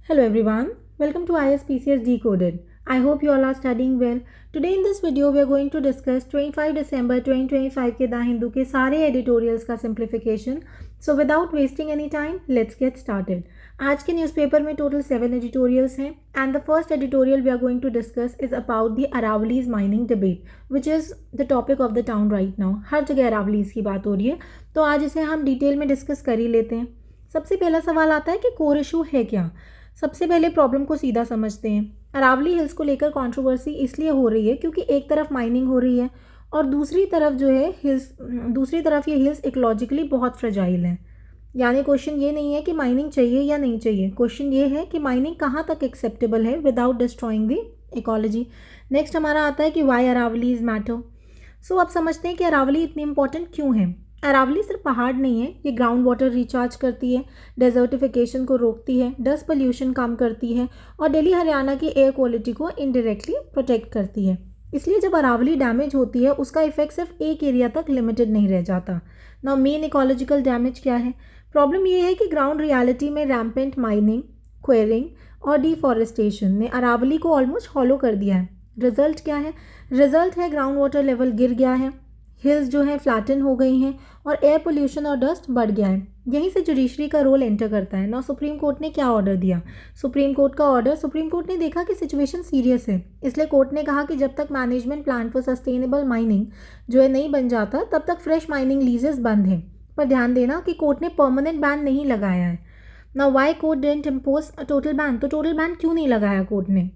Hello everyone, welcome to ISPCS Decoded. I hope you all are studying well. Today in this video we are going to discuss 25 December 2025 के the Hindu के सारे editorials का simplification. So without wasting any time, let's get started. आज के newspaper में total 7 editorials हैं and the first editorial we are going to discuss is about the Aravali's mining debate which is the topic of the town right now. हर जगह Aravali's की बात हो रही है तो आज इसे हम डिटेल में डिस्कस कर ही लेते हैं. सबसे पहला सवाल आता है कि कोर इशू है क्या. सबसे पहले प्रॉब्लम को सीधा समझते हैं. अरावली हिल्स को लेकर कंट्रोवर्सी इसलिए हो रही है क्योंकि एक तरफ माइनिंग हो रही है और दूसरी तरफ ये हिल्स इकोलॉजिकली बहुत फ्रेजाइल हैं. यानी क्वेश्चन ये नहीं है कि माइनिंग चाहिए या नहीं चाहिए, क्वेश्चन ये है कि माइनिंग कहाँ तक एक्सेप्टेबल है without destroying the ecology. Next हमारा आता है कि वाई अरावली इज़ मैटर. सो अब समझते हैं कि अरावली इतनी इंपॉर्टेंट क्यों है. अरावली सिर्फ पहाड़ नहीं है, ये ग्राउंड वाटर रिचार्ज करती है, डेजर्टिफिकेशन को रोकती है, डस्ट पोल्यूशन कम करती है और दिल्ली हरियाणा की एयर क्वालिटी को इनडायरेक्टली प्रोटेक्ट करती है. इसलिए जब अरावली डैमेज होती है उसका इफेक्ट सिर्फ एक एरिया तक लिमिटेड नहीं रह जाता. नाउ मेन इकोलॉजिकल डैमेज क्या है. प्रॉब्लम ये है कि ग्राउंड रियलिटी में रैम्पेंट माइनिंग, क्वेयरिंग और डिफॉरेस्टेशन ने अरावली को ऑलमोस्ट हॉलो कर दिया है. रिजल्ट क्या है. रिजल्ट है ग्राउंड वाटर लेवल गिर गया है, हिल्स जो है फ्लैटन हो गई हैं और एयर पोल्यूशन और डस्ट बढ़ गया है. यहीं से जुडिशरी का रोल एंटर करता है. ना सुप्रीम कोर्ट ने क्या ऑर्डर दिया. सुप्रीम कोर्ट ने देखा कि सिचुएशन सीरियस है, इसलिए कोर्ट ने कहा कि जब तक management plan for sustainable mining जो है नहीं बन जाता तब तक फ्रेश माइनिंग लीजेस बंद हैं. पर ध्यान देना कि कोर्ट ने परमानेंट बैन नहीं लगाया है. ना why court didn't impose a total ban. तो टोटल बैन क्यों नहीं लगाया कोर्ट ने.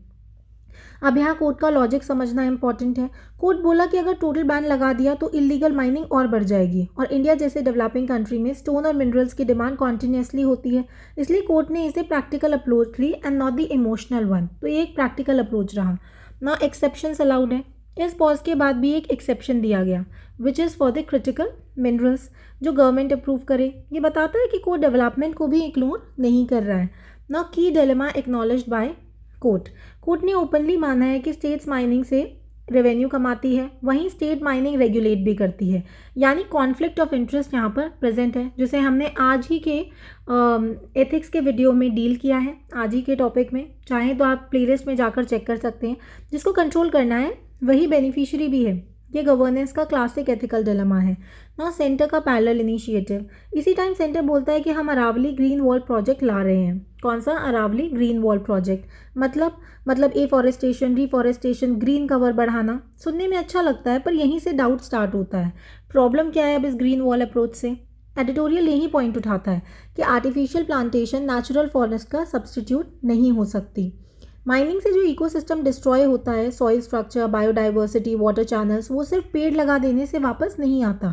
अब यहाँ कोर्ट का लॉजिक समझना इंपॉर्टेंट है. कोर्ट बोला कि अगर टोटल बैन लगा दिया तो इलीगल माइनिंग और बढ़ जाएगी और इंडिया जैसे डेवलपिंग कंट्री में स्टोन और मिनरल्स की डिमांड कॉन्टीन्यूसली होती है. इसलिए कोर्ट ने इसे प्रैक्टिकल अप्रोच ली and not the emotional one. तो ये एक प्रैक्टिकल अप्रोच रहा. ना एक्सेप्शंस अलाउड है. इस पॉज के बाद भी एक एक्सेप्शन दिया गया which is for the critical minerals जो गवर्नमेंट अप्रूव करे. ये बताता है कि कोर्ट डेवलपमेंट को भी इंक्लूड नहीं कर रहा है. ना की डिलेमा एक्नॉलेज्ड बाय कोर्ट ने ओपनली माना है कि स्टेट्स माइनिंग से रेवेन्यू कमाती है, वहीं स्टेट माइनिंग रेगुलेट भी करती है. यानी कॉन्फ्लिक्ट ऑफ इंटरेस्ट यहाँ पर प्रेजेंट है, जिसे हमने आज ही के एथिक्स के वीडियो में डील किया है. आज ही के टॉपिक में चाहें तो आप प्लेलिस्ट में जाकर चेक कर सकते हैं. जिसको कंट्रोल करना है वही बेनिफिशियरी भी है. ये गवर्नेंस का क्लासिक एथिकल डिलेमा है. ना सेंटर का पैरेलल इनिशिएटिव. इसी टाइम सेंटर बोलता है कि हम अरावली ग्रीन वॉल प्रोजेक्ट ला रहे हैं. कौन सा. Aravalli green wall project. मतलब एफॉरेस्टेशन, रिफॉरेस्टेशन, ग्रीन कवर बढ़ाना. सुनने में अच्छा लगता है पर यहीं से डाउट स्टार्ट होता है. प्रॉब्लम क्या है अब इस ग्रीन वॉल अप्रोच से. एडिटोरियल यही पॉइंट उठाता है कि आर्टिफिशियल प्लांटेशन नेचुरल फॉरेस्ट का सब्सटीट्यूट नहीं हो सकती. माइनिंग से जो इकोसिस्टम डिस्ट्रॉय होता है, soil structure, biodiversity, water channels, वो सिर्फ पेड़ लगा देने से वापस नहीं आता.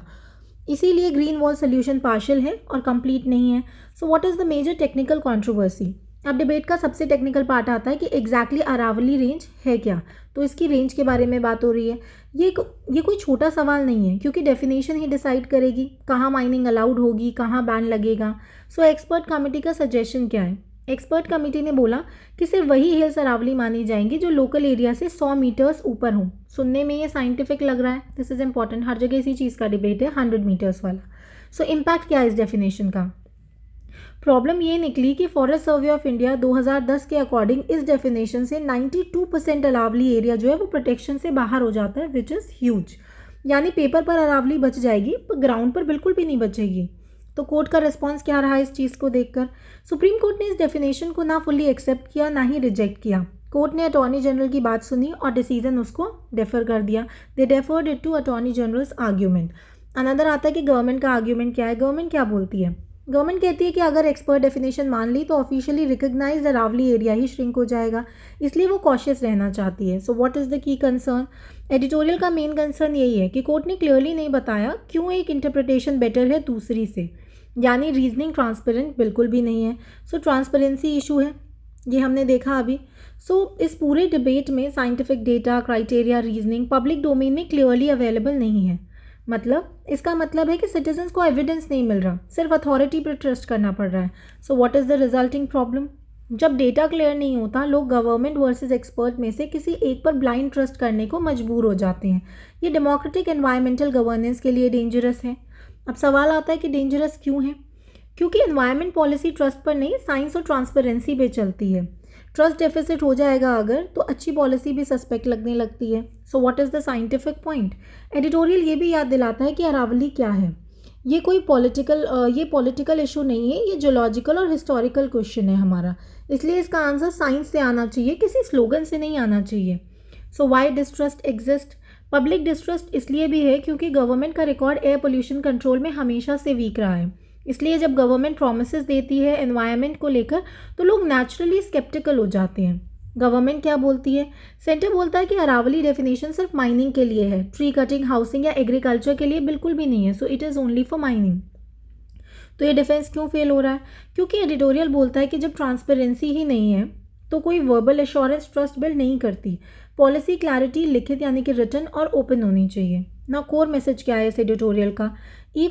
इसीलिए ग्रीन वॉल सोल्यूशन पार्शियल है और कंप्लीट नहीं है. So what is the major technical controversy. अब डिबेट का सबसे टेक्निकल पार्ट आता है कि एग्जैक्टली अरावली रेंज है क्या. तो इसकी रेंज के बारे में बात हो रही है. ये कोई छोटा सवाल नहीं है क्योंकि डेफिनेशन ही डिसाइड करेगी कहाँ माइनिंग अलाउड होगी, कहाँ बैन लगेगा. सो एक्सपर्ट कमेटी का सजेशन क्या है. एक्सपर्ट कमेटी ने बोला कि सिर्फ वही हिल्स अरावली मानी जाएंगी जो लोकल एरिया से 100 मीटर्स ऊपर हों. सुनने में ये साइंटिफिक लग रहा है. This is important. हर जगह इसी चीज़ का डिबेट है 100 मीटर्स वाला. सो इम्पैक्ट क्या है इस डेफिनेशन का. प्रॉब्लम ये निकली कि फॉरेस्ट सर्वे ऑफ इंडिया 2010 के अकॉर्डिंग इस डेफिनेशन से 92% अरावली एरिया जो है वो प्रोटेक्शन से बाहर हो जाता है विच इज़ ह्यूज. यानी पेपर पर अरावली बच जाएगी पर ग्राउंड पर बिल्कुल भी नहीं बचेगी. तो कोर्ट का रिस्पांस क्या रहा इस चीज़ को देखकर. सुप्रीम कोर्ट ने इस डेफिनेशन को ना फुल्ली एक्सेप्ट किया ना ही रिजेक्ट किया. कोर्ट ने अटॉर्नी जनरल की बात सुनी और डिसीजन उसको डेफर कर दिया. They deferred it to attorney general's argument. Another आता है कि गवर्नमेंट का आर्ग्यूमेंट क्या है. गवर्नमेंट क्या बोलती है. गवर्नमेंट कहती है कि अगर एक्सपर्ट डेफिनेशन मान ली तो ऑफिशियली रिकग्नाइज्ड अरावली एरिया ही श्रिंक हो जाएगा. इसलिए वो कॉशियस रहना चाहती है. सो व्हाट इज़ द की कंसर्न. एडिटोरियल का मेन कंसर्न यही है कि कोर्ट ने क्लियरली नहीं बताया क्यों एक इंटरप्रिटेशन बेटर है दूसरी से. यानी रीजनिंग ट्रांसपेरेंट बिल्कुल भी नहीं है. सो ट्रांसपेरेंसी इशू है, ये हमने देखा अभी. सो इस पूरे डिबेट में scientific data, criteria, reasoning public domain में क्लियरली अवेलेबल नहीं है. इसका मतलब है कि सिटीजन्स को एविडेंस नहीं मिल रहा, सिर्फ अथॉरिटी पर ट्रस्ट करना पड़ रहा है. So what is the resulting problem. जब डेटा क्लियर नहीं होता लोग गवर्नमेंट वर्सेस एक्सपर्ट में से किसी एक पर ब्लाइंड ट्रस्ट करने को मजबूर हो जाते हैं. ये डेमोक्रेटिक एनवायरमेंटल गवर्नेंस के लिए डेंजरस है. अब सवाल आता है कि डेंजरस क्यों है. क्योंकि एनवायरनमेंट पॉलिसी ट्रस्ट पर नहीं, साइंस और ट्रांसपेरेंसी पे चलती है। ट्रस्ट डेफिसिट हो जाएगा अगर, तो अच्छी पॉलिसी भी सस्पेक्ट लगने लगती है। So what is the scientific point? Editorial ये भी याद दिलाता है कि अरावली क्या है। ये कोई पॉलिटिकल इशू नहीं है, ये जियोलॉजिकल और हिस्टोरिकल क्वेश्चन है हमारा, इसलिए इसका आंसर साइंस से आना चाहिए, किसी स्लोगन से नहीं आना चाहिए। So why distrust exist? Public distrust इसलिए भी है क्योंकि गवर्नमेंट का रिकॉर्ड एयर पोल्यूशन कंट्रोल में हमेशा से वीक रहा है। इसलिए जब गवर्नमेंट प्रोमिसेस देती है एनवायरनमेंट को लेकर तो लोग नेचुरली स्केप्टिकल हो जाते हैं। गवर्नमेंट क्या बोलती है? सेंटर बोलता है कि अरावली डेफिनेशन सिर्फ माइनिंग के लिए है, ट्री कटिंग, हाउसिंग या एग्रीकल्चर के लिए बिल्कुल भी नहीं है। So it is only for mining. तो ये डिफेंस क्यों फेल हो रहा है? क्योंकि एडिटोरियल बोलता है कि जब ट्रांसपेरेंसी ही नहीं है तो कोई वर्बल एश्योरेंस ट्रस्ट बिल्ड नहीं करती। पॉलिसी क्लैरिटी लिखित यानी कि रिटन और ओपन होनी चाहिए ना। कोर मैसेज क्या है इस एडिटोरियल का?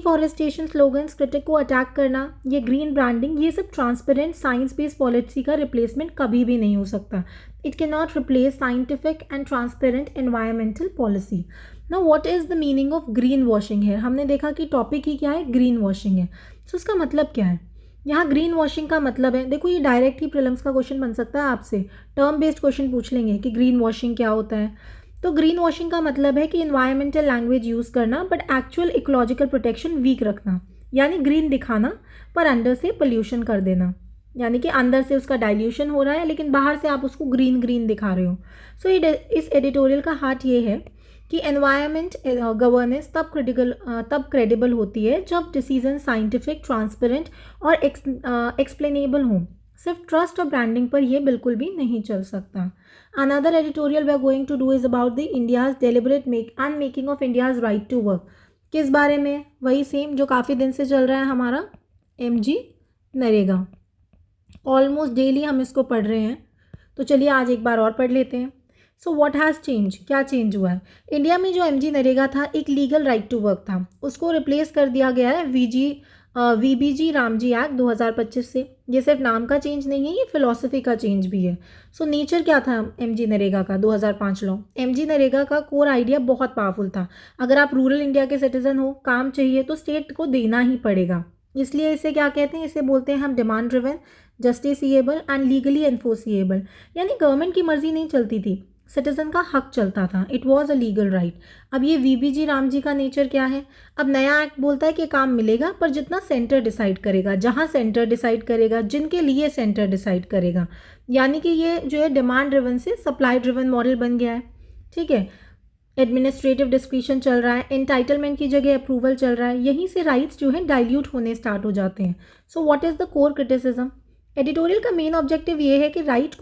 फॉरेस्टेशन स्लोगन्स, क्रिटिक को अटैक करना, ये ग्रीन ब्रांडिंग, ये सब ट्रांसपेरेंट साइंस बेस्ड पॉलिसी का रिप्लेसमेंट कभी भी नहीं हो सकता। It can not replace scientific and transparent environmental policy. ना what is the meaning of green washing है? हमने देखा कि टॉपिक ही क्या है, ग्रीन वॉशिंग है। तो उसका मतलब क्या है? यहाँ ग्रीन वॉशिंग का मतलब है, देखो ये डायरेक्ट ही प्रीलिम्स का क्वेश्चन बन सकता है आपसे, टर्म बेस्ड क्वेश्चन पूछ लेंगे कि ग्रीन वॉशिंग क्या होता है। तो ग्रीन वॉशिंग का मतलब है कि इन्वायरमेंटल लैंग्वेज यूज़ करना but actual ecological protection weak रखना, यानी ग्रीन दिखाना पर अंदर से पोल्यूशन कर देना, यानी कि अंदर से उसका डाइल्यूशन हो रहा है लेकिन बाहर से आप उसको ग्रीन ग्रीन दिखा रहे हो। सो इस एडिटोरियल का हार्ट ये है कि एनवायरनमेंट गवर्नेंस तब क्रेडिबल होती है जब डिसीजन साइंटिफिक, ट्रांसपेरेंट और एक्सप्लेनेबल हों। सिर्फ ट्रस्ट और ब्रांडिंग पर यह बिल्कुल भी नहीं चल सकता। Another editorial we are going to do is about the India's deliberate unmaking of India's right to work. किस बारे में? वही सेम जो काफ़ी दिन से चल रहा है हमारा, MG नरेगा। ऑलमोस्ट डेली हम इसको पढ़ रहे हैं, तो चलिए आज एक बार और पढ़ लेते हैं। So what has change? क्या चेंज हुआ है? इंडिया में जो MG नरेगा था एक लीगल राइट टू वर्क था, उसको रिप्लेस कर दिया गया है VBG रामजी एक्ट 2025 से। ये सिर्फ नाम का चेंज नहीं है, ये फिलॉसफी का चेंज भी है। सो नेचर क्या था MG नरेगा का? 2005 लॉ। MG नरेगा का कोर आइडिया बहुत पावरफुल था। अगर आप रूरल इंडिया के सिटीजन हो, काम चाहिए तो स्टेट को देना ही पड़ेगा, इसलिए इसे क्या कहते हैं? इसे बोलते हैं हम demand driven, justiciable and legally enforceable, यानी गवर्नमेंट की मर्जी नहीं चलती थी, सिटीजन का हक चलता था। It was a legal right. अब ये VBG रामजी का नेचर क्या है? अब नया एक्ट बोलता है कि काम मिलेगा पर जितना सेंटर डिसाइड करेगा, जहाँ सेंटर डिसाइड करेगा, जिनके लिए सेंटर डिसाइड करेगा, यानी कि ये जो है डिमांड ड्रिवन से सप्लाई ड्रिवन मॉडल बन गया है। ठीक है, एडमिनिस्ट्रेटिव डिस्क्रिप्शन चल रहा है, एंटाइटलमेंट की जगह अप्रूवल चल रहा है, यहीं से राइट्स जो है डाइल्यूट होने स्टार्ट हो जाते हैं। So what is the core criticism? Editorial का मेन ऑब्जेक्टिव ये है कि राइट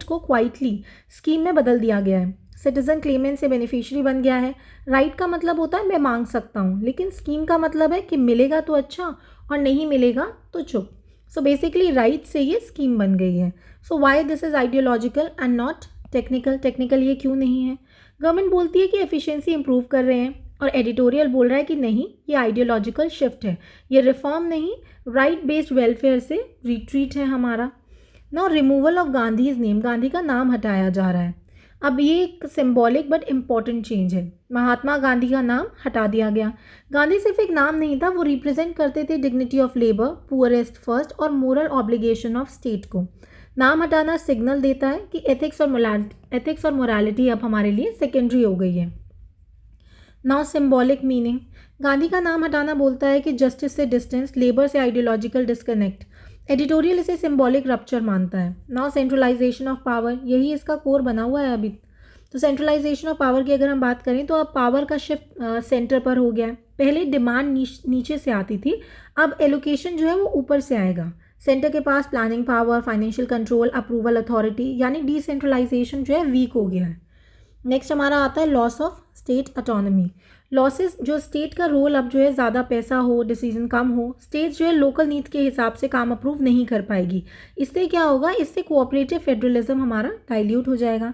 को क्वाइटली स्कीम में बदल दिया गया है। सिटीजन क्लेमेंट से बेनिफिशियरी बन गया है। राइट का मतलब होता है मैं मांग सकता हूँ, लेकिन स्कीम का मतलब है कि मिलेगा तो अच्छा और नहीं मिलेगा तो चुप। सो बेसिकली राइट से ये स्कीम बन गई है। So why this is ideological and not technical? Technical ये क्यों नहीं है? गवर्नमेंट बोलती है कि एफिशिएंसी इंप्रूव कर रहे हैं और एडिटोरियल बोल रहा है कि नहीं, ये आइडियोलॉजिकल शिफ्ट है, ये रिफॉर्म नहीं, राइट बेस्ड वेलफेयर से रिट्रीट है हमारा। Now removal of Gandhi's name, Gandhi का नाम हटाया जा रहा है। अब ये एक सिंबॉलिक बट इम्पॉर्टेंट चेंज है। महात्मा गांधी का नाम हटा दिया गया। गांधी सिर्फ एक नाम नहीं था, वो रिप्रेजेंट करते थे dignity of labour, poorest first और मोरल ऑब्लिगेशन ऑफ स्टेट को। नाम हटाना सिग्नल देता है कि एथिक्स और मोरालिटी अब हमारे लिए सेकेंडरी हो गई है। नाउ सिंबॉलिक मीनिंग, गांधी का नाम हटाना बोलता है कि जस्टिस से डिस्टेंस, लेबर से आइडियोलॉजिकल डिस्कनेक्ट। एडिटोरियल इसे सिंबॉलिक रप्चर मानता है। नाउ सेंट्रलाइजेशन ऑफ पावर, यही इसका कोर बना हुआ है अभी। तो सेंट्रलाइजेशन ऑफ पावर की अगर हम बात करें तो अब पावर का शिफ्ट सेंटर पर हो गया है। पहले डिमांड नीचे से आती थी, अब एलोकेशन जो है वो ऊपर से आएगा। सेंटर के पास planning power, financial control, approval authority, यानी डिसेंट्रलाइजेशन जो है वीक हो गया है। नेक्स्ट हमारा आता है loss of state autonomy. Losses, जो स्टेट का रोल अब जो है ज़्यादा पैसा हो, डिसीजन कम हो, स्टेट जो है लोकल नीड के हिसाब से काम अप्रूव नहीं कर पाएगी। इससे क्या होगा? इससे कोऑपरेटिव फेडरलिज्म हमारा डाइल्यूट हो जाएगा।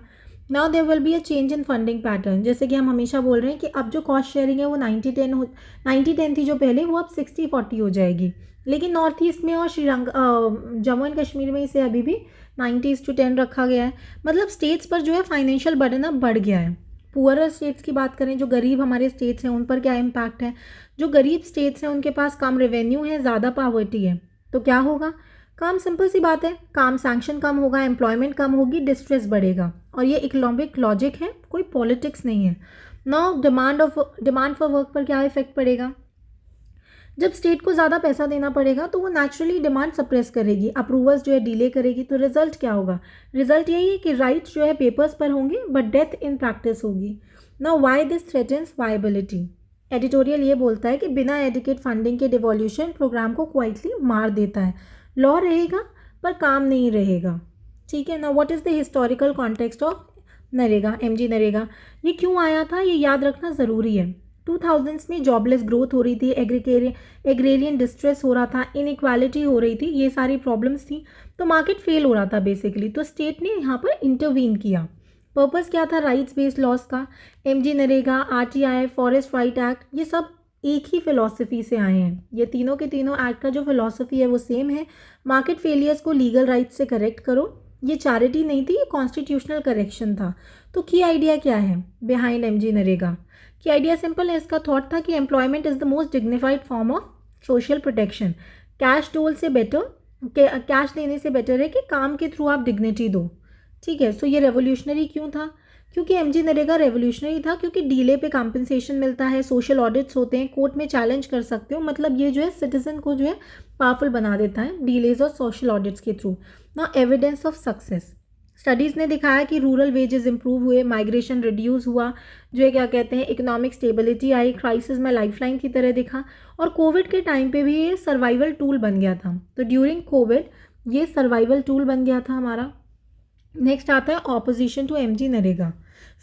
Now there will be a change in funding pattern. जैसे कि हम हमेशा बोल रहे हैं कि अब जो कॉस्ट शेयरिंग है वो 90-10 थी जो पहले, वो अब 60-40 हो जाएगी। लेकिन नॉर्थ ईस्ट में और जम्मू एंड कश्मीर में इसे अभी भी 90:10 रखा गया है। मतलब स्टेट्स पर जो है फाइनेंशियल बर्डन अब बढ़ गया है। पुअरर स्टेट्स की बात करें, जो गरीब हमारे स्टेट्स हैं, उन पर क्या इम्पैक्ट है? जो गरीब स्टेट्स हैं उनके पास कम रेवेन्यू है, ज़्यादा पावर्टी है, तो क्या होगा? काम, सिंपल सी बात है, काम सैंक्शन कम होगा, एम्प्लॉयमेंट कम होगी, डिस्ट्रेस बढ़ेगा। और ये इकोनॉमिक लॉजिक है, कोई पॉलिटिक्स नहीं है। नाउ डिमांड फॉर वर्क पर क्या इफेक्ट पड़ेगा? जब स्टेट को ज़्यादा पैसा देना पड़ेगा तो वो नेचुरली डिमांड सप्रेस करेगी, अप्रूवल्स जो है डिले करेगी। तो रिजल्ट क्या होगा? रिजल्ट यही है कि राइट्स जो है पेपर्स पर होंगे बट डेथ इन प्रैक्टिस होगी। Now why this threatens viability? Editorial ये बोलता है कि बिना एडिकेट फंडिंग के डिवॉल्यूशन प्रोग्राम को क्वाइटली मार देता है। लॉ रहेगा पर काम नहीं रहेगा। ठीक है ना। What is the historical context of NREGA, MG NREGA? ये क्यों आया था ये याद रखना ज़रूरी है। 2000s में जॉबलेस ग्रोथ हो रही थी, एग्रेरियन डिस्ट्रेस हो रहा था, इनइक्वालिटी हो रही थी, ये सारी प्रॉब्लम्स थी, तो मार्केट फेल हो रहा था बेसिकली। तो स्टेट ने यहाँ पर इंटरवीन किया। पर्पस क्या था राइट्स बेस्ड लॉस का? MG NREGA, RTI, forest right act, ये सब एक ही फिलॉसफी से आए हैं। ये तीनों के तीनों एक्ट का जो फिलॉसफी है वो सेम है। मार्केट फेलियर्स को लीगल राइट्स से करेक्ट करो। ये चैरिटी नहीं थी, ये कॉन्स्टिट्यूशनल करेक्शन था। तो की आइडिया क्या है बिहाइंड एमजी नरेगा? कि आइडिया सिंपल है। इसका थॉट था कि employment is the most dignified form of social protection. Cash डोल से बेटर, कैश देने से बेटर है कि काम के थ्रू आप डिग्निटी दो। ठीक है। सो ये रेवोल्यूशनरी क्यों था? क्योंकि एमजी नरेगा रेवोल्यूशनरी था, क्योंकि डीले पे कॉम्पनसेशन मिलता है, सोशल ऑडिट्स होते हैं, कोर्ट में चैलेंज कर सकते हो। मतलब ये जो है सिटीजन को जो है पावरफुल बना देता है डीलेज और सोशल ऑडिट्स के थ्रू। ना एविडेंस ऑफ सक्सेस, स्टडीज़ ने दिखाया कि रूरल वेजेस इंप्रूव हुए, माइग्रेशन रिड्यूस हुआ, जो है क्या कहते हैं इकोनॉमिक स्टेबिलिटी आई, क्राइसिस में लाइफलाइन की तरह दिखा। और कोविड के टाइम पे भी ये सर्वाइवल टूल बन गया था। तो ड्यूरिंग कोविड ये सर्वाइवल टूल बन गया था हमारा। नेक्स्ट आता है ऑपोजिशन टू एमजी नरेगा।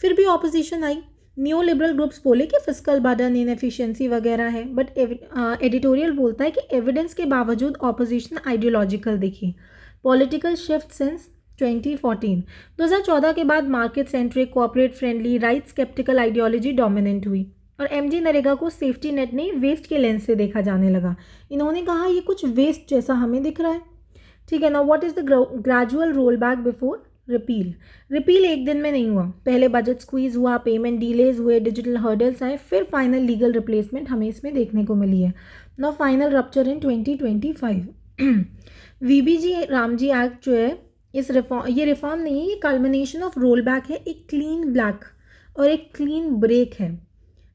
फिर भी ऑपोजिशन आई। न्यू लिबरल ग्रुप्स बोले कि फिस्कल बर्डन, इनएफिशिएंसी वगैरह है, बट एडिटोरियल बोलता है कि एविडेंस के बावजूद ऑपोजिशन आइडियोलॉजिकल दिखी। पॉलिटिकल शिफ्ट सिंस 2014 के बाद market centric, corporate friendly, right sceptical ideology dominant हुई और एमजी नरेगा को सेफ्टी नेट नहीं वेस्ट के लेंस से देखा जाने लगा। इन्होंने कहा ये कुछ वेस्ट जैसा हमें दिख रहा है। ठीक है ना। What is the gradual roll back before repeal? Repeal एक दिन में नहीं हुआ। पहले बजट स्क्वीज हुआ, पेमेंट डिलेज हुए, डिजिटल हर्डल्स आए, फिर फाइनल लीगल रिप्लेसमेंट हमें इसमें देखने को मिली है। नाउ फाइनल रप्चर इन 2025। वीबीजी रामजी एक्ट जो है ये रिफॉर्म नहीं है, ये कल्मिनेशन ऑफ रोल बैक है, एक क्लीन ब्लैक और एक क्लीन ब्रेक है।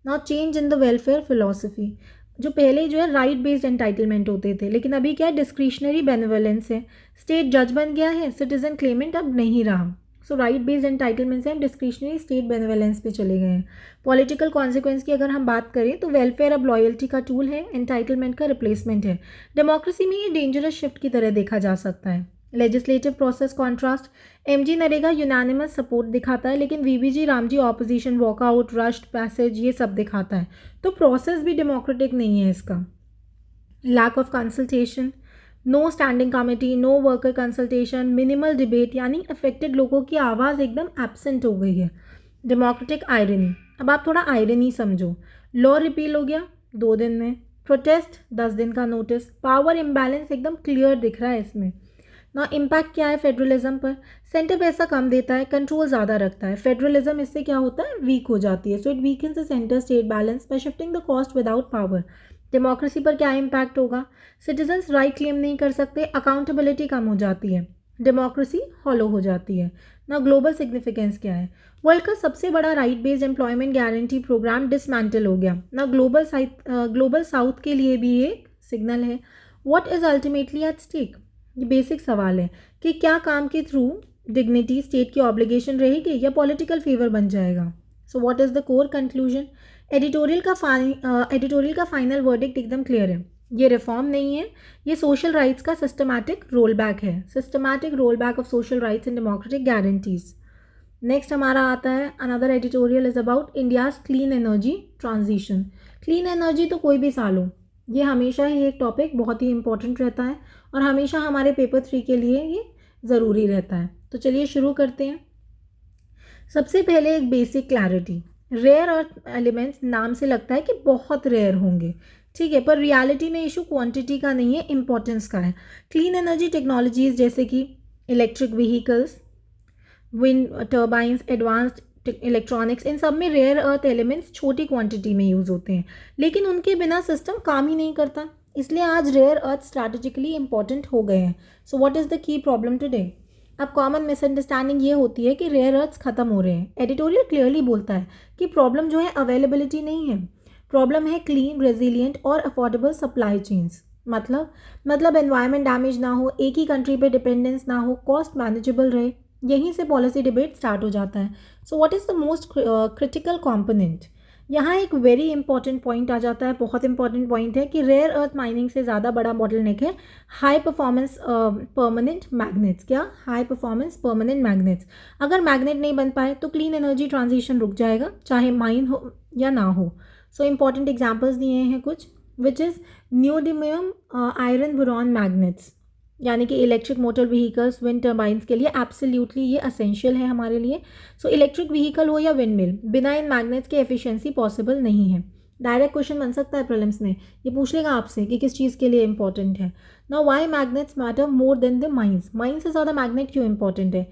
Now change in the welfare philosophy. जो पहले जो है राइट बेस्ड एंटाइटलमेंट होते थे, लेकिन अभी क्या है डिस्क्रिशनरी बेनेवलेंस है। स्टेट जज बन गया है, सिटीजन क्लेमेंट अब नहीं रहा। सो राइट बेस्ड एंटाइटलमेंट से हम डिस्क्रिशनरी स्टेट बेनेवलेंस पे चले गए हैं। पॉलिटिकल कॉन्सिक्वेंस की अगर हम बात करें तो वेलफेयर अब लॉयल्टी का टूल है, एंटाइटलमेंट का रिप्लेसमेंट है। डेमोक्रेसी में ये डेंजरस शिफ्ट की तरह देखा जा सकता है। Legislative process contrast, MG NREGA unanimous support दिखाता है, लेकिन VBG Ramji opposition, walkout, rushed passage, ये सब दिखाता है। तो प्रोसेस भी डेमोक्रेटिक नहीं है इसका। Lack of consultation, no standing committee, no worker consultation, minimal debate, यानी अफेक्टेड लोगों की आवाज़ एकदम एब्सेंट हो गई है। डेमोक्रेटिक आयरनी, अब आप थोड़ा आयरनी समझो। लॉ रिपील हो गया 2 दिन में, प्रोटेस्ट 10 दिन का नोटिस, पावर इम्बैलेंस एकदम क्लियर दिख रहा है इसमें ना। इम्पैक्ट क्या है फेडरलिज्म पर? सेंटर पैसा कम देता है, कंट्रोल ज़्यादा रखता है। फेडरलिज्म इससे क्या होता है वीक हो जाती है। So it weakens the centre state balance bye shifting the cost without power. Democracy पर क्या इम्पैक्ट होगा? सिटीजन्स राइट क्लेम नहीं कर सकते, अकाउंटेबिलिटी कम हो जाती है, डेमोक्रेसी हॉलो हो जाती है ना। ग्लोबल सिग्निफिकेंस क्या है? वर्ल्ड का सबसे बड़ा right based employment guarantee programme dismantle हो गया ना। ग्लोबल साउथ के लिए भी एक सिग्नल है। What is ultimately at stake? ये बेसिक सवाल है कि क्या काम के थ्रू डिग्निटी स्टेट की ऑब्लिगेशन रहेगी या पॉलिटिकल फेवर बन जाएगा। So what is the core conclusion? Editorial का फाइनल वर्डिक्ट एकदम क्लियर है। ये रिफॉर्म नहीं है, ये सोशल राइट्स का सिस्टमैटिक रोल बैक है। Systematic roll back of social rights and democratic guarantees. Next हमारा आता है another editorial is about India's clean energy transition. Clean energy तो कोई भी साल हो, ये हमेशा ही एक टॉपिक बहुत ही इंपॉर्टेंट रहता है और हमेशा हमारे पेपर 3 के लिए ये ज़रूरी रहता है। तो चलिए शुरू करते हैं। सबसे पहले एक basic clarity, rare earth elements नाम से लगता है कि बहुत रेयर होंगे, ठीक है, पर रियलिटी में इशू क्वांटिटी का नहीं है, इंपॉर्टेंस का है। क्लीन एनर्जी टेक्नोलॉजीज जैसे कि electric vehicles, wind turbines, advanced electronics, इन सब में रेयर अर्थ एलिमेंट्स छोटी क्वांटिटी में यूज़ होते हैं, लेकिन उनके बिना सिस्टम काम ही नहीं करता। इसलिए आज रेयर अर्थ स्ट्रैटेजिकली इंपॉर्टेंट हो गए हैं। सो व्हाट इज़ द की प्रॉब्लम टुडे? अब कॉमन मिसअंडरस्टैंडिंग ये होती है कि रेयर अर्थ्स खत्म हो रहे हैं। एडिटोरियल क्लियरली बोलता है कि प्रॉब्लम जो है अवेलेबिलिटी नहीं है, प्रॉब्लम है क्लीन, रेजिलियंट और अफोर्डेबल सप्लाई चेन्स। मतलब एनवायरनमेंट डैमेज ना हो, एक ही कंट्री पे डिपेंडेंस ना हो, कॉस्ट मैनेजेबल रहे। यहीं से पॉलिसी डिबेट स्टार्ट हो जाता है। So what is the most critical component? यहाँ एक वेरी इंपॉर्टेंट पॉइंट आ जाता है, बहुत इंपॉर्टेंट पॉइंट है कि रेयर अर्थ माइनिंग से ज़्यादा बड़ा बॉटलनेक है हाई परफॉर्मेंस परमानेंट मैग्नेट्स। क्या? High performance permanent magnets. अगर मैग्नेट नहीं बन पाए तो क्लीन एनर्जी ट्रांजिशन रुक जाएगा, चाहे माइन हो या ना हो। सो इंपॉर्टेंट एग्जाम्पल्स दिए हैं कुछ, which is neodymium iron boron magnets, यानी कि electric motor vehicles, wind turbines के लिए एब्सोल्युटली ये असेंशियल है हमारे लिए। सो इलेक्ट्रिक व्हीकल हो या विंड मिल, बिना इन मैग्नेट्स के एफिशिएंसी पॉसिबल नहीं है। डायरेक्ट क्वेश्चन बन सकता है प्रीलिम्स में, ये पूछ लेगा आपसे कि किस चीज़ के लिए इंपॉर्टेंट है। Now why magnets matter more than the mines? Mines से ज़्यादा मैग्नेट क्यों इंपॉर्टेंट है?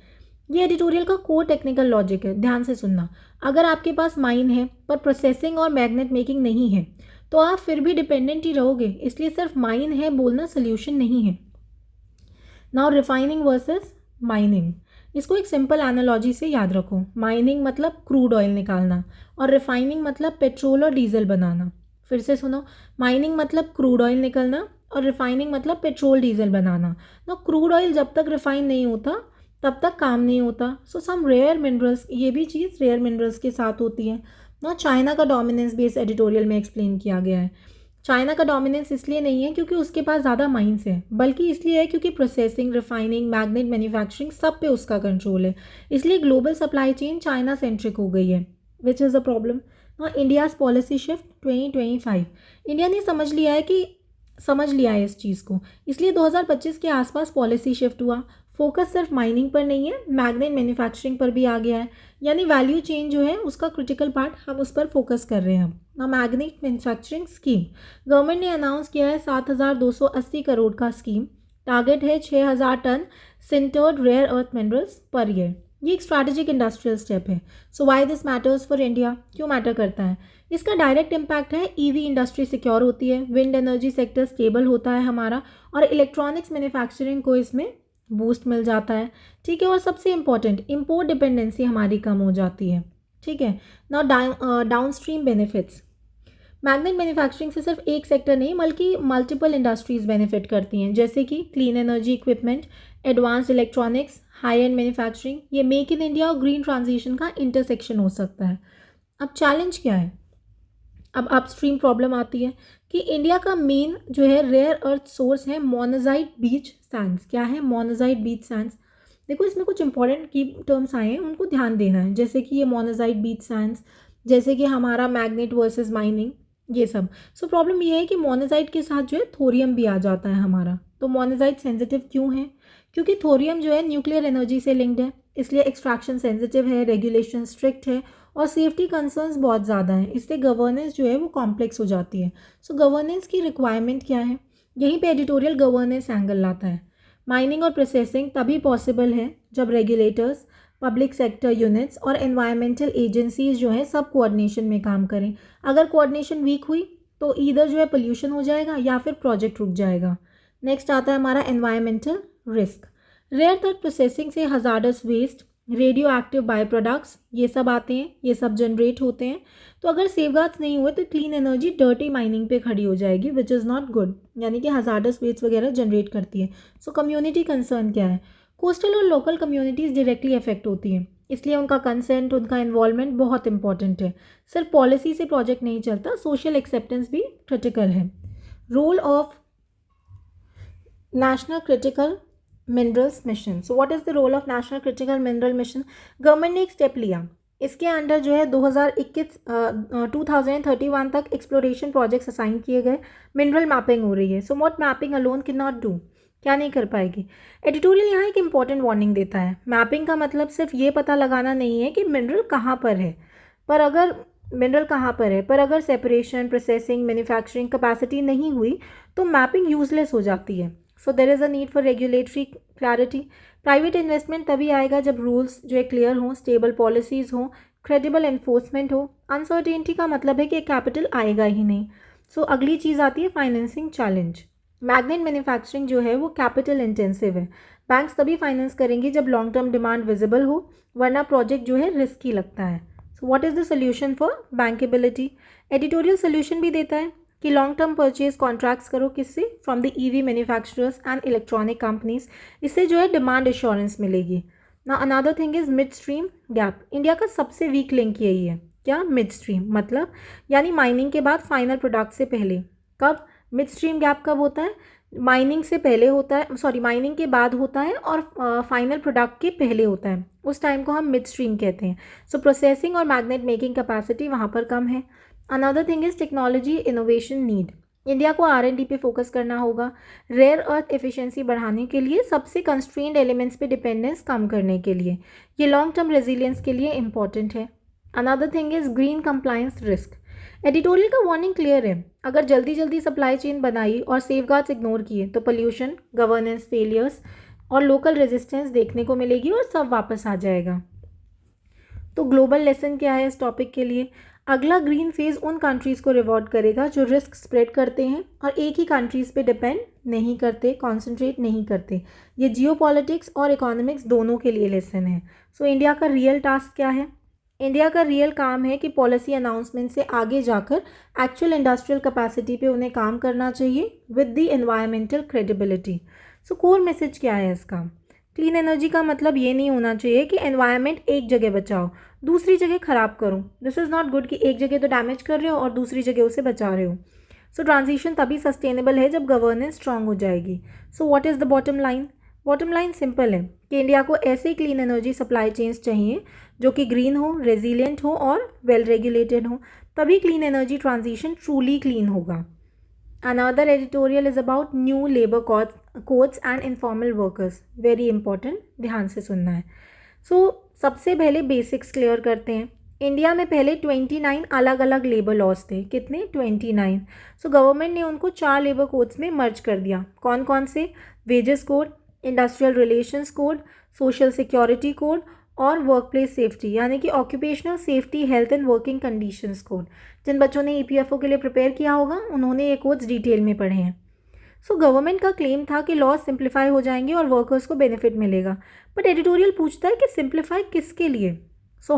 ये एडिटोरियल का कोर टेक्निकल लॉजिक है, ध्यान से सुनना। अगर आपके पास माइन है पर प्रोसेसिंग और मैग्नेट मेकिंग नहीं है तो आप फिर भी डिपेंडेंट ही रहोगे, इसलिए सिर्फ माइन है बोलना सोल्यूशन नहीं है। नाउ रिफाइनिंग वर्सेस माइनिंग, इसको एक सिंपल एनालॉजी से याद रखो। माइनिंग मतलब क्रूड ऑयल निकालना और रिफाइनिंग मतलब पेट्रोल और डीजल बनाना। फिर से सुनो, माइनिंग मतलब क्रूड ऑयल निकलना और रिफाइनिंग मतलब पेट्रोल डीजल बनाना। ना क्रूड ऑयल जब तक रिफाइन नहीं होता तब तक काम नहीं होता। सो सम रेयर मिनरल्स, ये भी चीज़ रेयर मिनरल्स के साथ होती है ना। चाइना का डोमिनेंस भी इस एडिटोरियल में एक्सप्लेन किया गया है। चाइना का डोमिनेंस इसलिए नहीं है क्योंकि उसके पास ज़्यादा माइंस है, बल्कि इसलिए है क्योंकि प्रोसेसिंग, रिफाइनिंग, मैग्नेट मैन्युफैक्चरिंग सब पे उसका कंट्रोल है। इसलिए global supply chain China centric हो गई है, विच इज़ अ प्रॉब्लम। ना इंडियाज़ पॉलिसी शिफ्ट 2025, इंडिया ने समझ लिया है इस चीज़ को, इसलिए 2025 के आसपास पॉलिसी शिफ्ट हुआ। फोकस सिर्फ माइनिंग पर नहीं है, मैग्नेट मैन्युफैक्चरिंग पर भी आ गया है, यानी वैल्यू चेन जो है उसका क्रिटिकल पार्ट हम उस पर फोकस कर रहे हैं। ना मैग्नेट मैन्युफैक्चरिंग स्कीम, गवर्नमेंट ने अनाउंस किया है 7,280 करोड़ का स्कीम। टारगेट है 6,000 tonne sintered rare earth minerals per year. ये एक स्ट्रैटेजिक इंडस्ट्रियल स्टेप है। So why this matters for India? क्यों मैटर करता है? इसका डायरेक्ट इम्पैक्ट है ईवी इंडस्ट्री सिक्योर होती है, विंड एनर्जी सेक्टर स्टेबल होता है हमारा, और इलेक्ट्रॉनिक्स मैन्युफैक्चरिंग को इसमें बूस्ट मिल जाता है। ठीक है, और सबसे इंपॉर्टेंट, इम्पोर्ट डिपेंडेंसी हमारी कम हो जाती है। ठीक है, now downstream benefits, magnet manufacturing से सिर्फ एक सेक्टर नहीं बल्कि मल्टीपल इंडस्ट्रीज बेनिफिट करती हैं, जैसे कि clean energy equipment, advanced electronics, high and manufacturing. ये मेक इन इंडिया और ग्रीन ट्रांजिशन का इंटरसेक्शन हो सकता है। अब चैलेंज क्या है? अब अपस्ट्रीम प्रॉब्लम आती है कि इंडिया का मेन जो है रेयर अर्थ सोर्स है मोनाजाइट बीच सैंड्स। क्या है? मोनाजाइट बीच सैंड्स। देखो, इसमें कुछ इंपॉर्टेंट की टर्म्स आए हैं, उनको ध्यान देना है, जैसे कि ये मोनाजाइट बीच सैंड्स, जैसे कि हमारा मैग्नेट वर्सेस माइनिंग, ये सब। सो प्रॉब्लम ये है कि मोनाजाइट के साथ जो है थोरियम भी आ जाता है हमारा। तो मोनाजाइट सेंसिटिव क्यों है? क्योंकि थोरियम जो है न्यूक्लियर एनर्जी से लिंक्ड है, इसलिए एक्सट्रैक्शन सेंसिटिव है, रेगुलेशन स्ट्रिक्ट है और सेफ्टी कंसर्न्स बहुत ज़्यादा हैं। इससे गवर्नेंस जो है वो कॉम्प्लेक्स हो जाती है। सो गवर्नेंस की रिक्वायरमेंट क्या है? यहीं पे एडिटोरियल गवर्नेंस एंगल लाता है। माइनिंग और प्रोसेसिंग तभी पॉसिबल है जब रेगुलेटर्स, पब्लिक सेक्टर यूनिट्स और एनवायरमेंटल एजेंसीज जो हैं सब कोऑर्डिनेशन में काम करें। अगर कोऑर्डिनेशन वीक हुई तो इधर जो है पोल्यूशन हो जाएगा या फिर प्रोजेक्ट रुक जाएगा। नेक्स्ट आता है हमारा environmental risk. Rare earth processing से hazardous waste, radio active by products, ये सब आते हैं, ये सब जनरेट होते हैं। तो अगर सेफगार्ड्स नहीं हुए तो क्लीन एनर्जी डर्टी माइनिंग पे खड़ी हो जाएगी, विच इज़ नॉट गुड, यानी कि हजार्डस वेस्ट वगैरह जनरेट करती है। सो कम्युनिटी कंसर्न क्या है? कोस्टल और लोकल कम्युनिटीज़ डायरेक्टली अफेक्ट होती हैं, इसलिए उनका कंसेंट, उनका इन्वॉल्वमेंट बहुत इंपॉर्टेंट है। सिर्फ पॉलिसी से प्रोजेक्ट नहीं चलता, सोशल एक्सेप्टेंस भी क्रिटिकल है। Role of national critical minerals mission. So what is the role of national critical mineral mission? Government ने एक स्टेप लिया, इसके अंडर जो है 2031 तक एक्सप्लोरेशन प्रोजेक्ट्स असाइन किए गए, मिनरल मैपिंग हो रही है। So what mapping alone can not do, क्या नहीं कर पाएगी? एडिटोरियल यहाँ एक इंपॉर्टेंट वार्निंग देता है। मैपिंग का मतलब सिर्फ ये पता लगाना नहीं है कि मिनरल कहाँ पर है, पर अगर सेपरेशन, प्रोसेसिंग, मैन्युफैक्चरिंग कैपेसिटी नहीं हुई तो मैपिंग यूजलेस हो जाती है। So there is a need for regulatory clarity. Private investment तभी आएगा जब रूल्स जो है क्लियर हों, स्टेबल पॉलिसीज़ हों, क्रेडिबल एनफोर्समेंट हो। अनसर्टेनिटी का मतलब है कि कैपिटल आएगा ही नहीं। सो अगली चीज़ आती है फाइनेंसिंग चैलेंज। मैग्नेट मैन्युफैक्चरिंग जो है वो कैपिटल इंटेंसिव है। बैंक्स तभी फाइनेंस करेंगे जब लॉन्ग टर्म डिमांड विजिबल हो, वरना प्रोजेक्ट जो है रिस्की लगता है। So what is the solution for bankability? Editorial solution भी देता है कि लॉन्ग टर्म परचेज कॉन्ट्रैक्ट्स करो, किससे? From the EV manufacturers and electronic companies. इससे जो है डिमांड एश्योरेंस मिलेगी ना। Another thing is mid stream gap. India का सबसे वीक लिंक यही है। क्या? मिड स्ट्रीम मतलब यानी माइनिंग के बाद फाइनल प्रोडक्ट से पहले। कब मिड स्ट्रीम गैप कब होता है? माइनिंग से पहले होता है, सॉरी माइनिंग के बाद होता है और फाइनल प्रोडक्ट के पहले होता है। उस टाइम को हम मिड स्ट्रीम कहते हैं। सो प्रोसेसिंग और मैग्नेट मेकिंग कैपेसिटी वहाँ पर कम है। Another thing is technology innovation need. India को R&D पे फोकस करना होगा रेयर अर्थ एफिशिएंसी बढ़ाने के लिए, सबसे कंस्ट्रेंड एलिमेंट्स पे डिपेंडेंस कम करने के लिए। ये लॉन्ग टर्म रेजिलियंस के लिए इंपॉर्टेंट है। Another thing is green compliance risk. Editorial का वार्निंग क्लियर है, अगर जल्दी जल्दी सप्लाई चेन बनाई और सेफगार्ड्स इग्नोर किए तो पोल्यूशन, गवर्नेंस फेलियर्स और लोकल रेजिस्टेंस देखने को मिलेगी और सब वापस आ जाएगा। तो ग्लोबल लेसन क्या है इस टॉपिक के लिए? अगला ग्रीन फेज उन कंट्रीज़ को रिवॉर्ड करेगा जो रिस्क स्प्रेड करते हैं और एक ही कंट्रीज़ पे डिपेंड नहीं करते, कॉन्सेंट्रेट नहीं करते। ये जियोपॉलिटिक्स और इकोनॉमिक्स दोनों के लिए लेसन है। सो इंडिया का रियल टास्क क्या है? इंडिया का रियल काम है कि पॉलिसी अनाउंसमेंट से आगे जाकर एक्चुअल इंडस्ट्रियल कैपेसिटी पे उन्हें काम करना चाहिए with the environmental credibility. So core message क्या है इसका? क्लीन एनर्जी का मतलब ये नहीं होना चाहिए कि एनवायरनमेंट एक जगह बचाओ, दूसरी जगह ख़राब करो। दिस इज़ नॉट गुड कि एक जगह तो डैमेज कर रहे हो और दूसरी जगह उसे बचा रहे हो। सो ट्रांजिशन तभी सस्टेनेबल है जब गवर्नेंस स्ट्रांग हो जाएगी। सो what is the bottom line? Bottom line simple है कि इंडिया को ऐसे क्लीन एनर्जी सप्लाई चेन्स चाहिए जो कि ग्रीन हो, रेजिलियंट हो और वेल रेगुलेटेड हो, तभी clean energy transition truly clean होगा। Another editorial is about new labor codes and informal workers. Very important, ध्यान से सुनना है। सबसे पहले बेसिक्स क्लियर करते हैं। इंडिया में पहले 29 अलग अलग लेबर लॉज थे। कितने? 29। गवर्नमेंट ने उनको 4 लेबर कोड्स में मर्ज कर दिया। कौन कौन से? Wages code, industrial relations code, social security code और वर्क प्लेस सेफ्टी यानी कि occupational safety, health and working conditions code. जिन बच्चों ने EPFO के लिए प्रिपेयर किया होगा उन्होंने ये कोड्स डिटेल में पढ़े हैं। गवर्नमेंट का क्लेम था कि लॉज सिंप्लीफाई हो जाएंगे और वर्कर्स को बेनिफिट मिलेगा। बट एडिटोरियल पूछता है कि सिंप्लीफाई किसके लिए?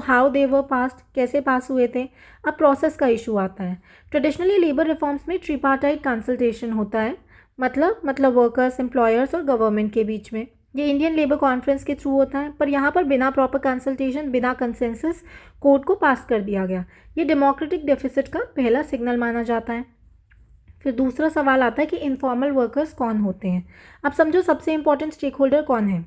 हाउ दे वर पास्ड, कैसे पास हुए थे? अब प्रोसेस का इशू आता है। ट्रेडिशनली लेबर रिफॉर्म्स में ट्रिपार्टाइट कंसल्टेशन होता है, मतलब वर्कर्स, एम्प्लॉयर्स और गवर्नमेंट के बीच में। ये इंडियन लेबर कॉन्फ्रेंस के थ्रू होता है, पर यहाँ पर बिना प्रॉपर कंसल्टेशन, बिना कंसेंसस कोड को पास कर दिया गया। ये डेमोक्रेटिक डेफिसिट का पहला सिग्नल माना जाता है। फिर दूसरा सवाल आता है कि इनफॉर्मल वर्कर्स कौन होते हैं? अब समझो सबसे इंपॉर्टेंट स्टेक होल्डर कौन है?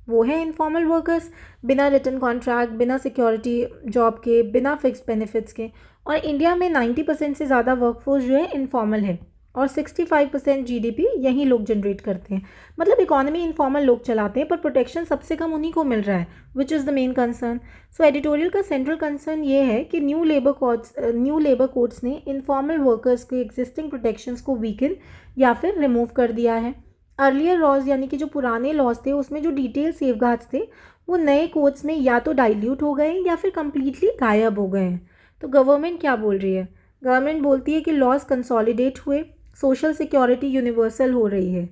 वो है इनफॉर्मल वर्कर्स, बिना रिटर्न कॉन्ट्रैक्ट, बिना सिक्योरिटी जॉब के, बिना फिक्स्ड बेनिफिट्स के। और इंडिया में 90% से ज़्यादा वर्कफोर्स जो है इनफॉर्मल है और 65% GDP यही लोग जनरेट करते हैं। मतलब इकोनॉमी इनफॉर्मल लोग चलाते हैं, पर प्रोटेक्शन सबसे कम उन्हीं को मिल रहा है, which is the main concern. Editorial का सेंट्रल कंसर्न ये है कि न्यू लेबर कोड्स ने इनफॉर्मल वर्कर्स के एग्जिस्टिंग प्रोटेक्शंस को वीकन या फिर रिमूव कर दिया है। अर्लियर लॉज यानी कि जो पुराने लॉज थे उसमें जो डिटेल सेफगार्ड्स थे वो नए कोड्स में या तो डाइल्यूट हो गए या फिर कम्प्लीटली गायब हो गए हैं। तो गवर्नमेंट क्या बोल रही है? गवर्नमेंट बोलती है कि लॉज कंसोलिडेट हुए, सोशल सिक्योरिटी यूनिवर्सल हो रही है।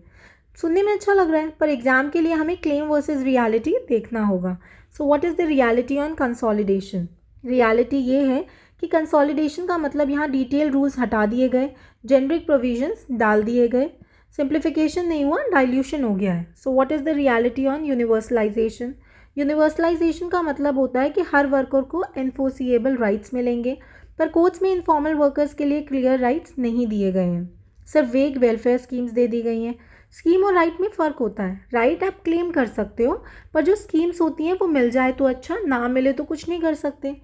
सुनने में अच्छा लग रहा है, पर एग्जाम के लिए हमें क्लेम वर्सेस रियलिटी देखना होगा। What is the reality on consolidation? Reality ये है कि कंसोलिडेशन का मतलब यहाँ डिटेल रूल्स हटा दिए गए, जेनरिक प्रोविजंस डाल दिए गए, सिंप्लीफिकेशन नहीं हुआ, डाइल्यूशन हो गया है। What is the reality on universalization? Universalization का मतलब होता है कि हर वर्कर को एनफोर्सिएबल राइट्स मिलेंगे, पर कोर्ट्स में इनफॉर्मल वर्कर्स के लिए क्लियर राइट्स नहीं दिए गए हैं, सिर्फ वेग वेलफेयर स्कीम्स दे दी गई हैं। स्कीम और राइट में फ़र्क होता है। राइट आप क्लेम कर सकते हो, पर जो स्कीम्स होती हैं वो मिल जाए तो अच्छा, ना मिले तो कुछ नहीं कर सकते।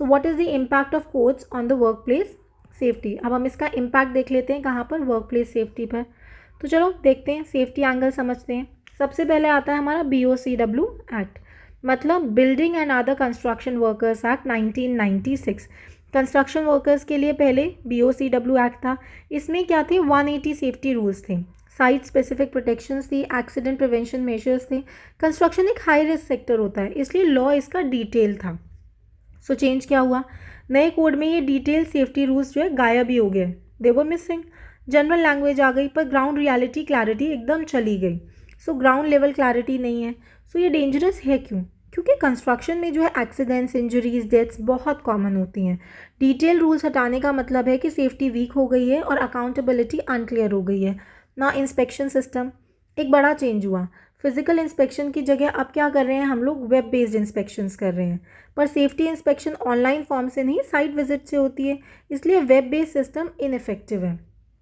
What is the impact of courts on the work place safety? अब हम इसका इम्पैक्ट देख लेते हैं कहाँ पर? वर्क प्लेस सेफ्टी पर। तो चलो देखते हैं, सेफ्टी एंगल समझते हैं। सबसे पहले आता है हमारा BOCW एक्ट, मतलब building and other construction workers act 1996। Construction workers के लिए पहले BOCW एक्ट था। इसमें क्या थे? 180 सेफ्टी रूल्स थे, साइट स्पेसिफिक प्रोटेक्शंस थी, एक्सीडेंट प्रिवेंशन मेजर्स थे। कंस्ट्रक्शन एक हाई रिस्क सेक्टर होता है, इसलिए लॉ इसका डिटेल था। सो चेंज क्या हुआ, नए कोड में ये डिटेल सेफ्टी रूल्स जो है गायब ही हो गए, दे वर मिसिंग। जनरल लैंग्वेज आ गई पर ग्राउंड रियलिटी क्लैरिटी एकदम चली गई। सो ग्राउंड लेवल क्लैरिटी नहीं है। सो ये डेंजरस है क्यों? क्योंकि कंस्ट्रक्शन में जो है एक्सीडेंट्स, इंजरीज, डेथ्स बहुत कॉमन होती हैं। डिटेल रूल्स हटाने का मतलब है कि सेफ्टी वीक हो गई है और अकाउंटेबिलिटी अनक्लियर हो गई है ना। इंस्पेक्शन सिस्टम एक बड़ा चेंज हुआ। फिजिकल इंस्पेक्शन की जगह अब क्या कर रहे हैं हम लोग, वेब बेस्ड इंस्पेक्शंस कर रहे हैं। पर सेफ्टी इंस्पेक्शन ऑनलाइन फॉर्म से नहीं, साइट विजिट से होती है, इसलिए वेब बेस्ड सिस्टम इनइफेक्टिव है।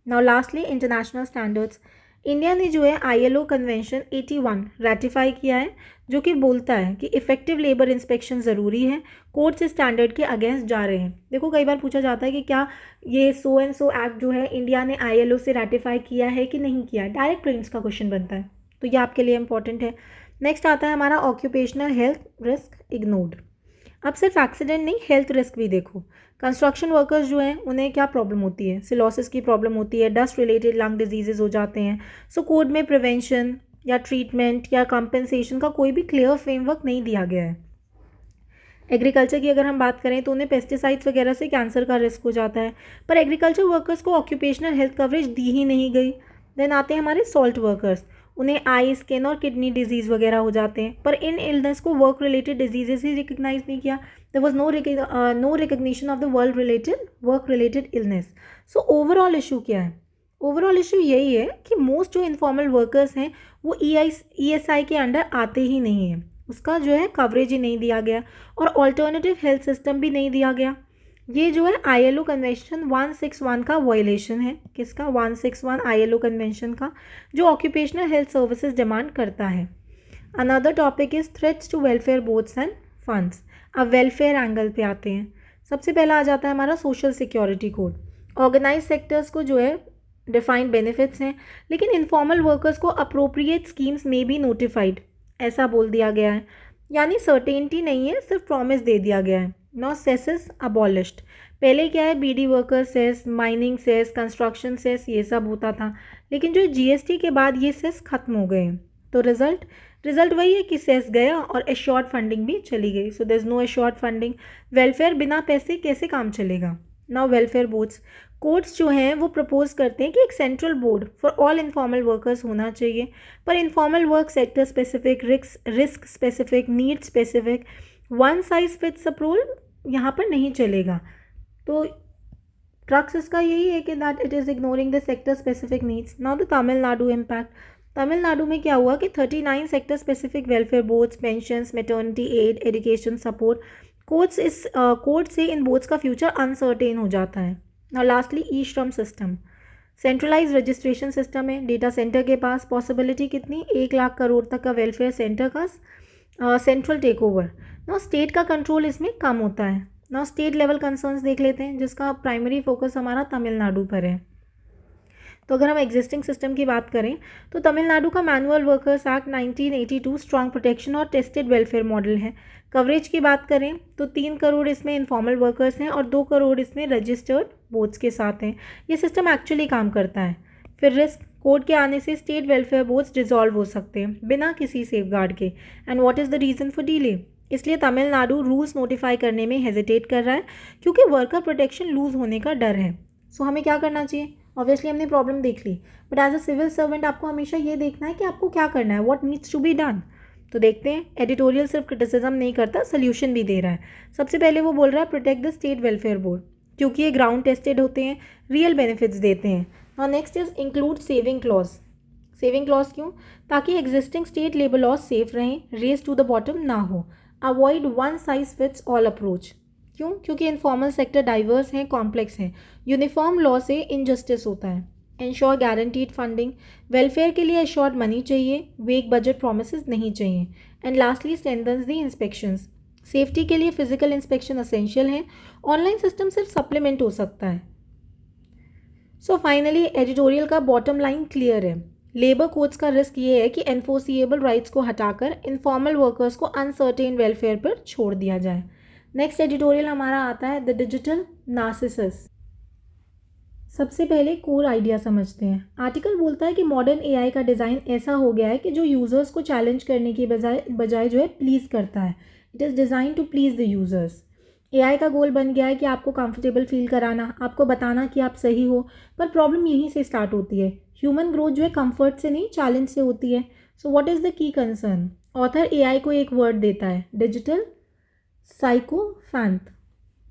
Now lastly international standards. India ने जो है ILO कन्वेंशन 81 रेटिफाई किया है, जो कि बोलता है कि इफेक्टिव लेबर इंस्पेक्शन ज़रूरी है। कोर्ट से स्टैंडर्ड के अगेंस्ट जा रहे हैं। देखो कई बार पूछा जाता है कि क्या ये सो एंड सो एक्ट जो है इंडिया ने ILO से रेटिफाई किया है कि नहीं किया, डायरेक्ट प्रिंट्स का क्वेश्चन बनता है, तो ये आपके लिए इंपॉर्टेंट है। नेक्स्ट आता है हमारा ऑक्यूपेशनल हेल्थ रिस्क इग्नोर्ड। अब सिर्फ एक्सीडेंट नहीं, हेल्थ रिस्क भी देखो। कंस्ट्रक्शन वर्कर्स जो हैं उन्हें क्या प्रॉब्लम होती है, सिलोसिस की प्रॉब्लम होती है, डस्ट रिलेटेड लंग डिजीजेज हो जाते हैं। सो कोड में प्रिवेंशन या ट्रीटमेंट या कंपनसेशन का कोई भी क्लियर फ्रेमवर्क नहीं दिया गया है। एग्रीकल्चर की अगर हम बात करें तो उन्हें पेस्टिसाइड्स वगैरह से कैंसर का रिस्क हो जाता है, पर एग्रीकल्चर वर्कर्स को ऑक्यूपेशनल हेल्थ कवरेज दी ही नहीं गई। देन आते हैं हमारे सॉल्ट वर्कर्स, उन्हें आई, स्किन और किडनी डिजीज़ वगैरह हो जाते हैं, पर इन इलनेस को वर्क रिलेटेड डिजीजेस ही रिकग्नाइज नहीं किया। There was no recognition of the work related illness. So overall issue क्या है? ओवरऑल इशू यही है कि मोस्ट जो इनफॉर्मल वर्कर्स हैं वो ESI के अंडर आते ही नहीं हैं, उसका जो है कवरेज ही नहीं दिया गया और ऑल्टरनेटिव हेल्थ सिस्टम भी नहीं दिया गया। ये जो है ILO कन्वेंशन 161 का वायलेशन है। किसका? 161 ILO कन्वेंशन का, जो ऑक्यूपेशनल हेल्थ सर्विसेज डिमांड करता है। Another topic is threats to welfare boards and funds. अब वेलफेयर एंगल पे आते हैं। सबसे पहला आ जाता है हमारा social security code. Organise sectors को जो है डिफाइंड बेनिफिट्स हैं, लेकिन इनफॉर्मल वर्कर्स को अप्रोप्रिएट स्कीम्स में भी नोटिफाइड, ऐसा बोल दिया गया है। यानी सर्टेनिटी नहीं है, सिर्फ प्रॉमिस दे दिया गया है। No cesses abolished. पहले क्या है, BD worker cess, mining cess, construction cess, ये सब होता था, लेकिन जो GST के बाद ये सेस खत्म हो गए हैं। तो रिजल्ट वही है कि सेस गया और एश्योर्ड फंडिंग भी चली गई। So there is no assured funding. Welfare बिना पैसे कैसे काम चलेगा? नाउ वेलफेयर बोर्ड्स, कोर्ट्स जो हैं वो प्रपोज करते हैं कि एक central board for all informal workers होना चाहिए, पर informal work sector specific, risk specific, need specific, one size fits approach यहाँ पर नहीं चलेगा। तो क्रक्स इसका यही है कि that it is ignoring the sector specific needs. Now the Tamil Nadu impact. Tamil Nadu में क्या हुआ कि 39 sector specific welfare boards, pensions, maternity aid, education support, court से इन बोर्ड्स का फ्यूचर अनसर्टेन हो जाता है। Now lastly e Shram system, centralise registration system है डेटा सेंटर के पास। पॉसिबिलिटी कितनी? 1 लाख करोड़ तक का वेलफेयर सेंटर का central take over. Now state का कंट्रोल इसमें कम होता है। नाउ स्टेट लेवल कंसर्न्स देख लेते हैं, जिसका प्राइमरी फोकस हमारा तमिलनाडु पर है। तो अगर हम एग्जिस्टिंग सिस्टम की बात करें तो तमिलनाडु का manual workers act 1982 strong protection और टेस्टेड वेलफेयर मॉडल है। कवरेज की बात करें तो 3 करोड़ इसमें इनफॉर्मल वर्कर्स हैं और 2 करोड़ इसमें रजिस्टर्ड बोर्ड्स के साथ हैं। ये सिस्टम एक्चुअली काम करता है। फिर रिस्क, कोर्ट के आने से स्टेट वेलफेयर बोर्ड्स डिसॉल्व हो सकते हैं बिना किसी सेफगार्ड के। And what is the reason for delay? इसलिए तमिलनाडु रूल्स नोटिफाई करने में हेजिटेट कर रहा है, क्योंकि वर्कर प्रोटेक्शन लूज होने का डर है। सो हमें क्या करना चाहिए? ऑब्वियसली हमने प्रॉब्लम देख ली, but as a civil servant आपको हमेशा ये देखना है कि आपको क्या करना है, what needs to be done. तो देखते हैं, एडिटोरियल सिर्फ क्रिटिसिज्म नहीं करता, सोल्यूशन भी दे रहा है। सबसे पहले वो बोल रहा है protect the state welfare board, क्योंकि ये ग्राउंड टेस्टेड होते हैं, रियल बेनिफिट्स देते हैं। और next is include saving clause. Saving clause क्यों? ताकि existing state labour laws safe रहें, रेस टू द बॉटम ना हो। Avoid one size fits all approach. क्यों? क्योंकि इनफॉर्मल सेक्टर डाइवर्स हैं, कॉम्प्लेक्स हैं। यूनिफॉर्म लॉ से इनजस्टिस होता है। इंश्योर गारंटीड फंडिंग, वेलफेयर के लिए एश्योर्ड मनी चाहिए, वेग बजट प्रोमिसेस नहीं चाहिए। And lastly strengthens the inspections, safety के लिए फिजिकल इंस्पेक्शन असेंशियल है, ऑनलाइन सिस्टम सिर्फ सप्लीमेंट हो सकता है। सो फाइनली एडिटोरियल का बॉटम लाइन क्लियर है। लेबर कोड्स का रिस्क ये है कि एनफोर्सिएबल राइट्स को हटाकर इनफॉर्मल वर्कर्स को अनसर्टेन वेलफेयर पर छोड़ दिया जाए। नेक्स्ट एडिटोरियल हमारा आता है द डिजिटल नार्सिसस। सबसे पहले कोर आइडिया समझते हैं। आर्टिकल बोलता है कि मॉडर्न AI का डिज़ाइन ऐसा हो गया है कि जो यूज़र्स को चैलेंज करने की बजाय जो है प्लीज़ करता है। It is design to please the users. AI का गोल बन गया है कि आपको कंफर्टेबल फील कराना, आपको बताना कि आप सही हो, पर प्रॉब्लम यहीं से स्टार्ट होती है। ह्यूमन ग्रोथ जो है कंफर्ट से नहीं, चैलेंज से होती है। सो व्हाट इज़ द की कंसर्न? ऑथर एआई को एक वर्ड देता है, डिजिटल साइकोफैंथ,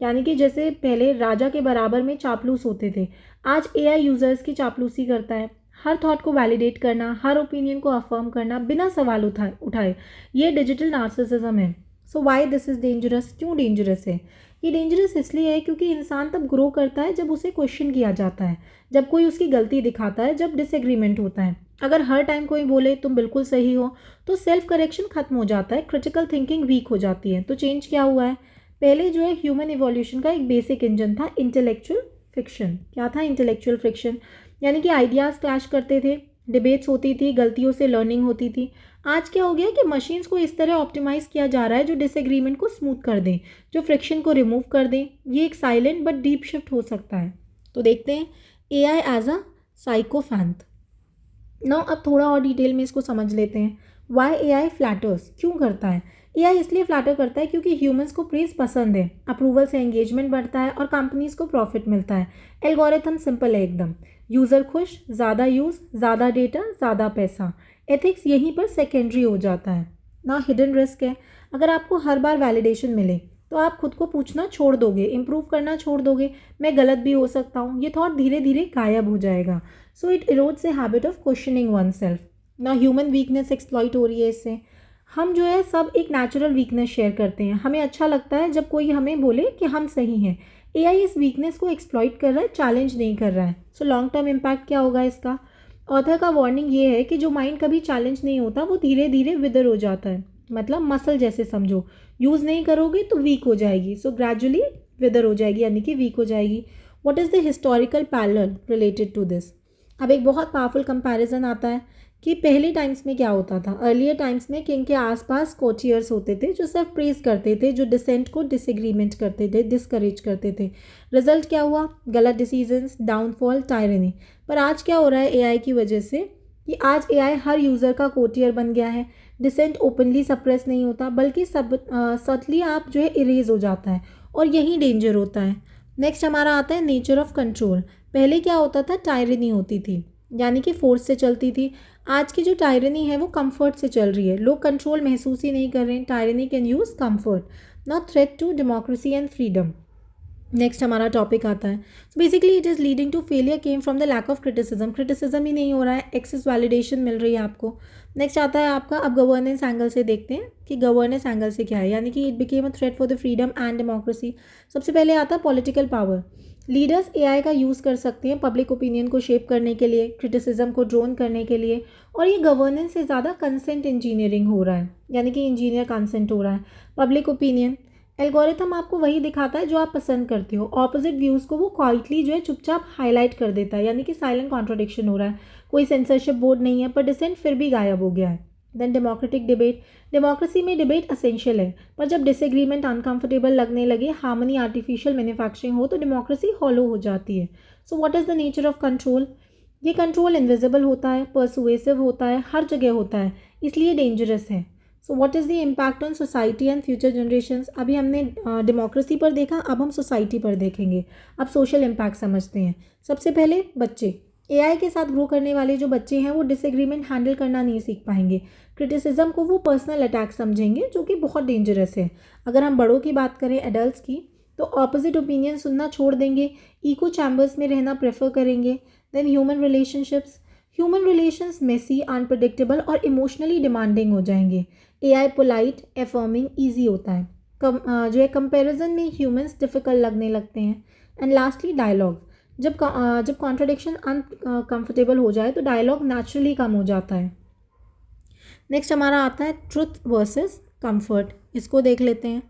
यानी कि जैसे पहले राजा के बराबर में चापलूस होते थे, आज एआई यूजर्स की चापलूसी करता है। हर थॉट को वैलिडेट करना, हर ओपिनियन को अफर्म करना बिना सवाल उठाए, ये डिजिटल नार्सिसिज्म है। So why this is dangerous? क्यों डेंजरस है? ये डेंजरस इसलिए है क्योंकि इंसान तब ग्रो करता है जब उसे क्वेश्चन किया जाता है, जब कोई उसकी गलती दिखाता है, जब डिसएग्रीमेंट होता है। अगर हर टाइम कोई बोले तुम बिल्कुल सही हो, तो सेल्फ करेक्शन खत्म हो जाता है, क्रिटिकल थिंकिंग वीक हो जाती है। तो चेंज क्या हुआ है? पहले जो है ह्यूमन इवोल्यूशन का एक बेसिक इंजन था इंटेलेक्चुअल फ्रिक्शन। क्या था इंटेलेक्चुअल फ्रिक्शन? यानी कि आइडियाज़ क्लैश करते थे, डिबेट्स होती थी, गलतियों से लर्निंग होती थी। आज क्या हो गया कि मशीन्स को इस तरह ऑप्टिमाइज़ किया जा रहा है जो डिसएग्रीमेंट को स्मूथ कर दें, जो फ्रिक्शन को रिमूव कर दें। ये एक साइलेंट बट डीप शिफ्ट हो सकता है। तो देखते हैं AI as a sycophant. Now अब थोड़ा और डिटेल में इसको समझ लेते हैं। Why AI flatters? क्यों करता है? एआई इसलिए फ्लैटर करता है क्योंकि ह्यूमंस को प्रेज पसंद है, अप्रूवल से एंगेजमेंट बढ़ता है और कंपनीज को प्रॉफिट मिलता है। एल्गोरिथम सिंपल है एकदम, यूज़र खुश, ज़्यादा यूज़, ज़्यादा डेटा, ज़्यादा पैसा। एथिक्स यहीं पर सेकेंडरी हो जाता है ना। हिडन रिस्क है, अगर आपको हर बार वैलिडेशन मिले तो आप खुद को पूछना छोड़ दोगे, इम्प्रूव करना छोड़ दोगे, मैं गलत भी हो सकता हूँ। ये थॉट धीरे धीरे गायब हो जाएगा। So it erodes a habit of questioning one self ना। ह्यूमन वीकनेस एक्सप्लॉइट हो रही है इससे। हम जो है सब एक नेचुरल वीकनेस शेयर करते हैं, हमें अच्छा लगता है जब कोई हमें बोले कि हम सही हैं। एआई इस वीकनेस को एक्सप्लॉइट कर रहा है, चैलेंज नहीं कर रहा है। सो लॉन्ग टर्म इम्पैक्ट क्या होगा इसका? ऑथर का वार्निंग ये है कि जो माइंड कभी चैलेंज नहीं होता वो धीरे धीरे विदर हो जाता है। मतलब मसल जैसे समझो, यूज़ नहीं करोगे तो वीक हो जाएगी। सो ग्रेजुअली विदर हो जाएगी, यानी कि वीक हो जाएगी। What is the historical parallel related to this? अब एक बहुत पावरफुल कंपैरिजन आता है कि पहले टाइम्स में क्या होता था। अर्लियर टाइम्स में किंग के आसपास कोचियर्स होते थे जो सिर्फ प्रेज करते थे, जो डिसेंट को डिसएग्रीमेंट करते थे, डिस्करेज करते थे। रिजल्ट क्या हुआ? गलत डिसीजंस, डाउनफॉल, टायरनी। पर आज क्या हो रहा है एआई की वजह से कि आज एआई हर यूज़र का कोचियर बन गया है। डिसेंट ओपनली सप्रेस नहीं होता, बल्कि सटली आप जो है इरेज हो जाता है, और यही डेंजर होता है। नेक्स्ट हमारा आता है नेचर ऑफ कंट्रोल। पहले क्या होता था? टायरनी होती थी, यानी कि फोर्स से चलती थी। आज की जो टायरनी है वो कंफर्ट से चल रही है, लोग कंट्रोल महसूस ही नहीं कर रहे हैं। Tyranny can use comfort, not threat to democracy and freedom. Next हमारा टॉपिक आता है basically it is leading to failure came from the lack of criticism. Criticism ही नहीं हो रहा है, एक्सेस वैलिडेशन मिल रही है आपको। नेक्स्ट आता है आपका, अब गवर्नेंस एंगल से देखते हैं कि गवर्नेंस एंगल से क्या है, यानी कि it became a threat for the freedom and democracy. सबसे पहले आता है पॉलिटिकल पावर। लीडर्स एआई का यूज़ कर सकते हैं पब्लिक ओपिनियन को शेप करने के लिए, क्रिटिसिज्म को ड्रोन करने के लिए। और ये गवर्नेंस से ज़्यादा कंसेंट इंजीनियरिंग हो रहा है, यानी कि इंजीनियर कंसेंट हो रहा है। पब्लिक ओपिनियन, एल्गोरिथम आपको वही दिखाता है जो आप पसंद करते हो। ऑपोजिट व्यूज़ को वो क्वाइटली जो है चुपचाप हाईलाइट कर देता है, यानी कि साइलेंट कॉन्ट्रोडिक्शन हो रहा है। कोई सेंसरशिप बोर्ड नहीं है, पर डिसेंट फिर भी गायब हो गया है। Then democratic debate. डेमोक्रेसी में डिबेट असेंशियल है, पर जब डिसएग्रीमेंट अनकंफर्टेबल लगने लगे, हार्मनी आर्टिफिशियल मैन्युफैक्चरिंग हो, तो डेमोक्रेसी हॉलो हो जाती है। So what is the nature of control? ये कंट्रोल इनविजिबल होता है, परसुएसिव होता है, हर जगह होता है, इसलिए डेंजरस है। So what is the impact on society and future generations? अभी हमने डेमोक्रेसी पर देखा, अब हम सोसाइटी पर देखेंगे। अब सोशल इम्पैक्ट समझते हैं। सबसे पहले बच्चे, एआई के साथ ग्रो करने वाले जो बच्चे हैं वो डिसएग्रीमेंट हैंडल करना नहीं सीख पाएंगे। क्रिटिसिज्म को वो पर्सनल अटैक समझेंगे, जो कि बहुत डेंजरस है। अगर हम बड़ों की बात करें, एडल्ट्स की, तो ऑपोजिट ओपिनियन सुनना छोड़ देंगे, इको चैम्बर्स में रहना प्रेफर करेंगे। Then human relations messy, unpredictable और इमोशनली डिमांडिंग हो जाएंगे। एआई पोलाइट, एफर्मिंग, ईजी होता है, जो है कंपैरिजन में ह्यूमंस डिफ़िकल्ट लगने लगते हैं। एंड लास्टली डायलॉग, जब कॉन्ट्रडिक्शन अनकंफर्टेबल हो जाए तो डायलॉग नेचुरली कम हो जाता है। नेक्स्ट हमारा आता है ट्रुथ वर्सेस कंफर्ट। इसको देख लेते हैं।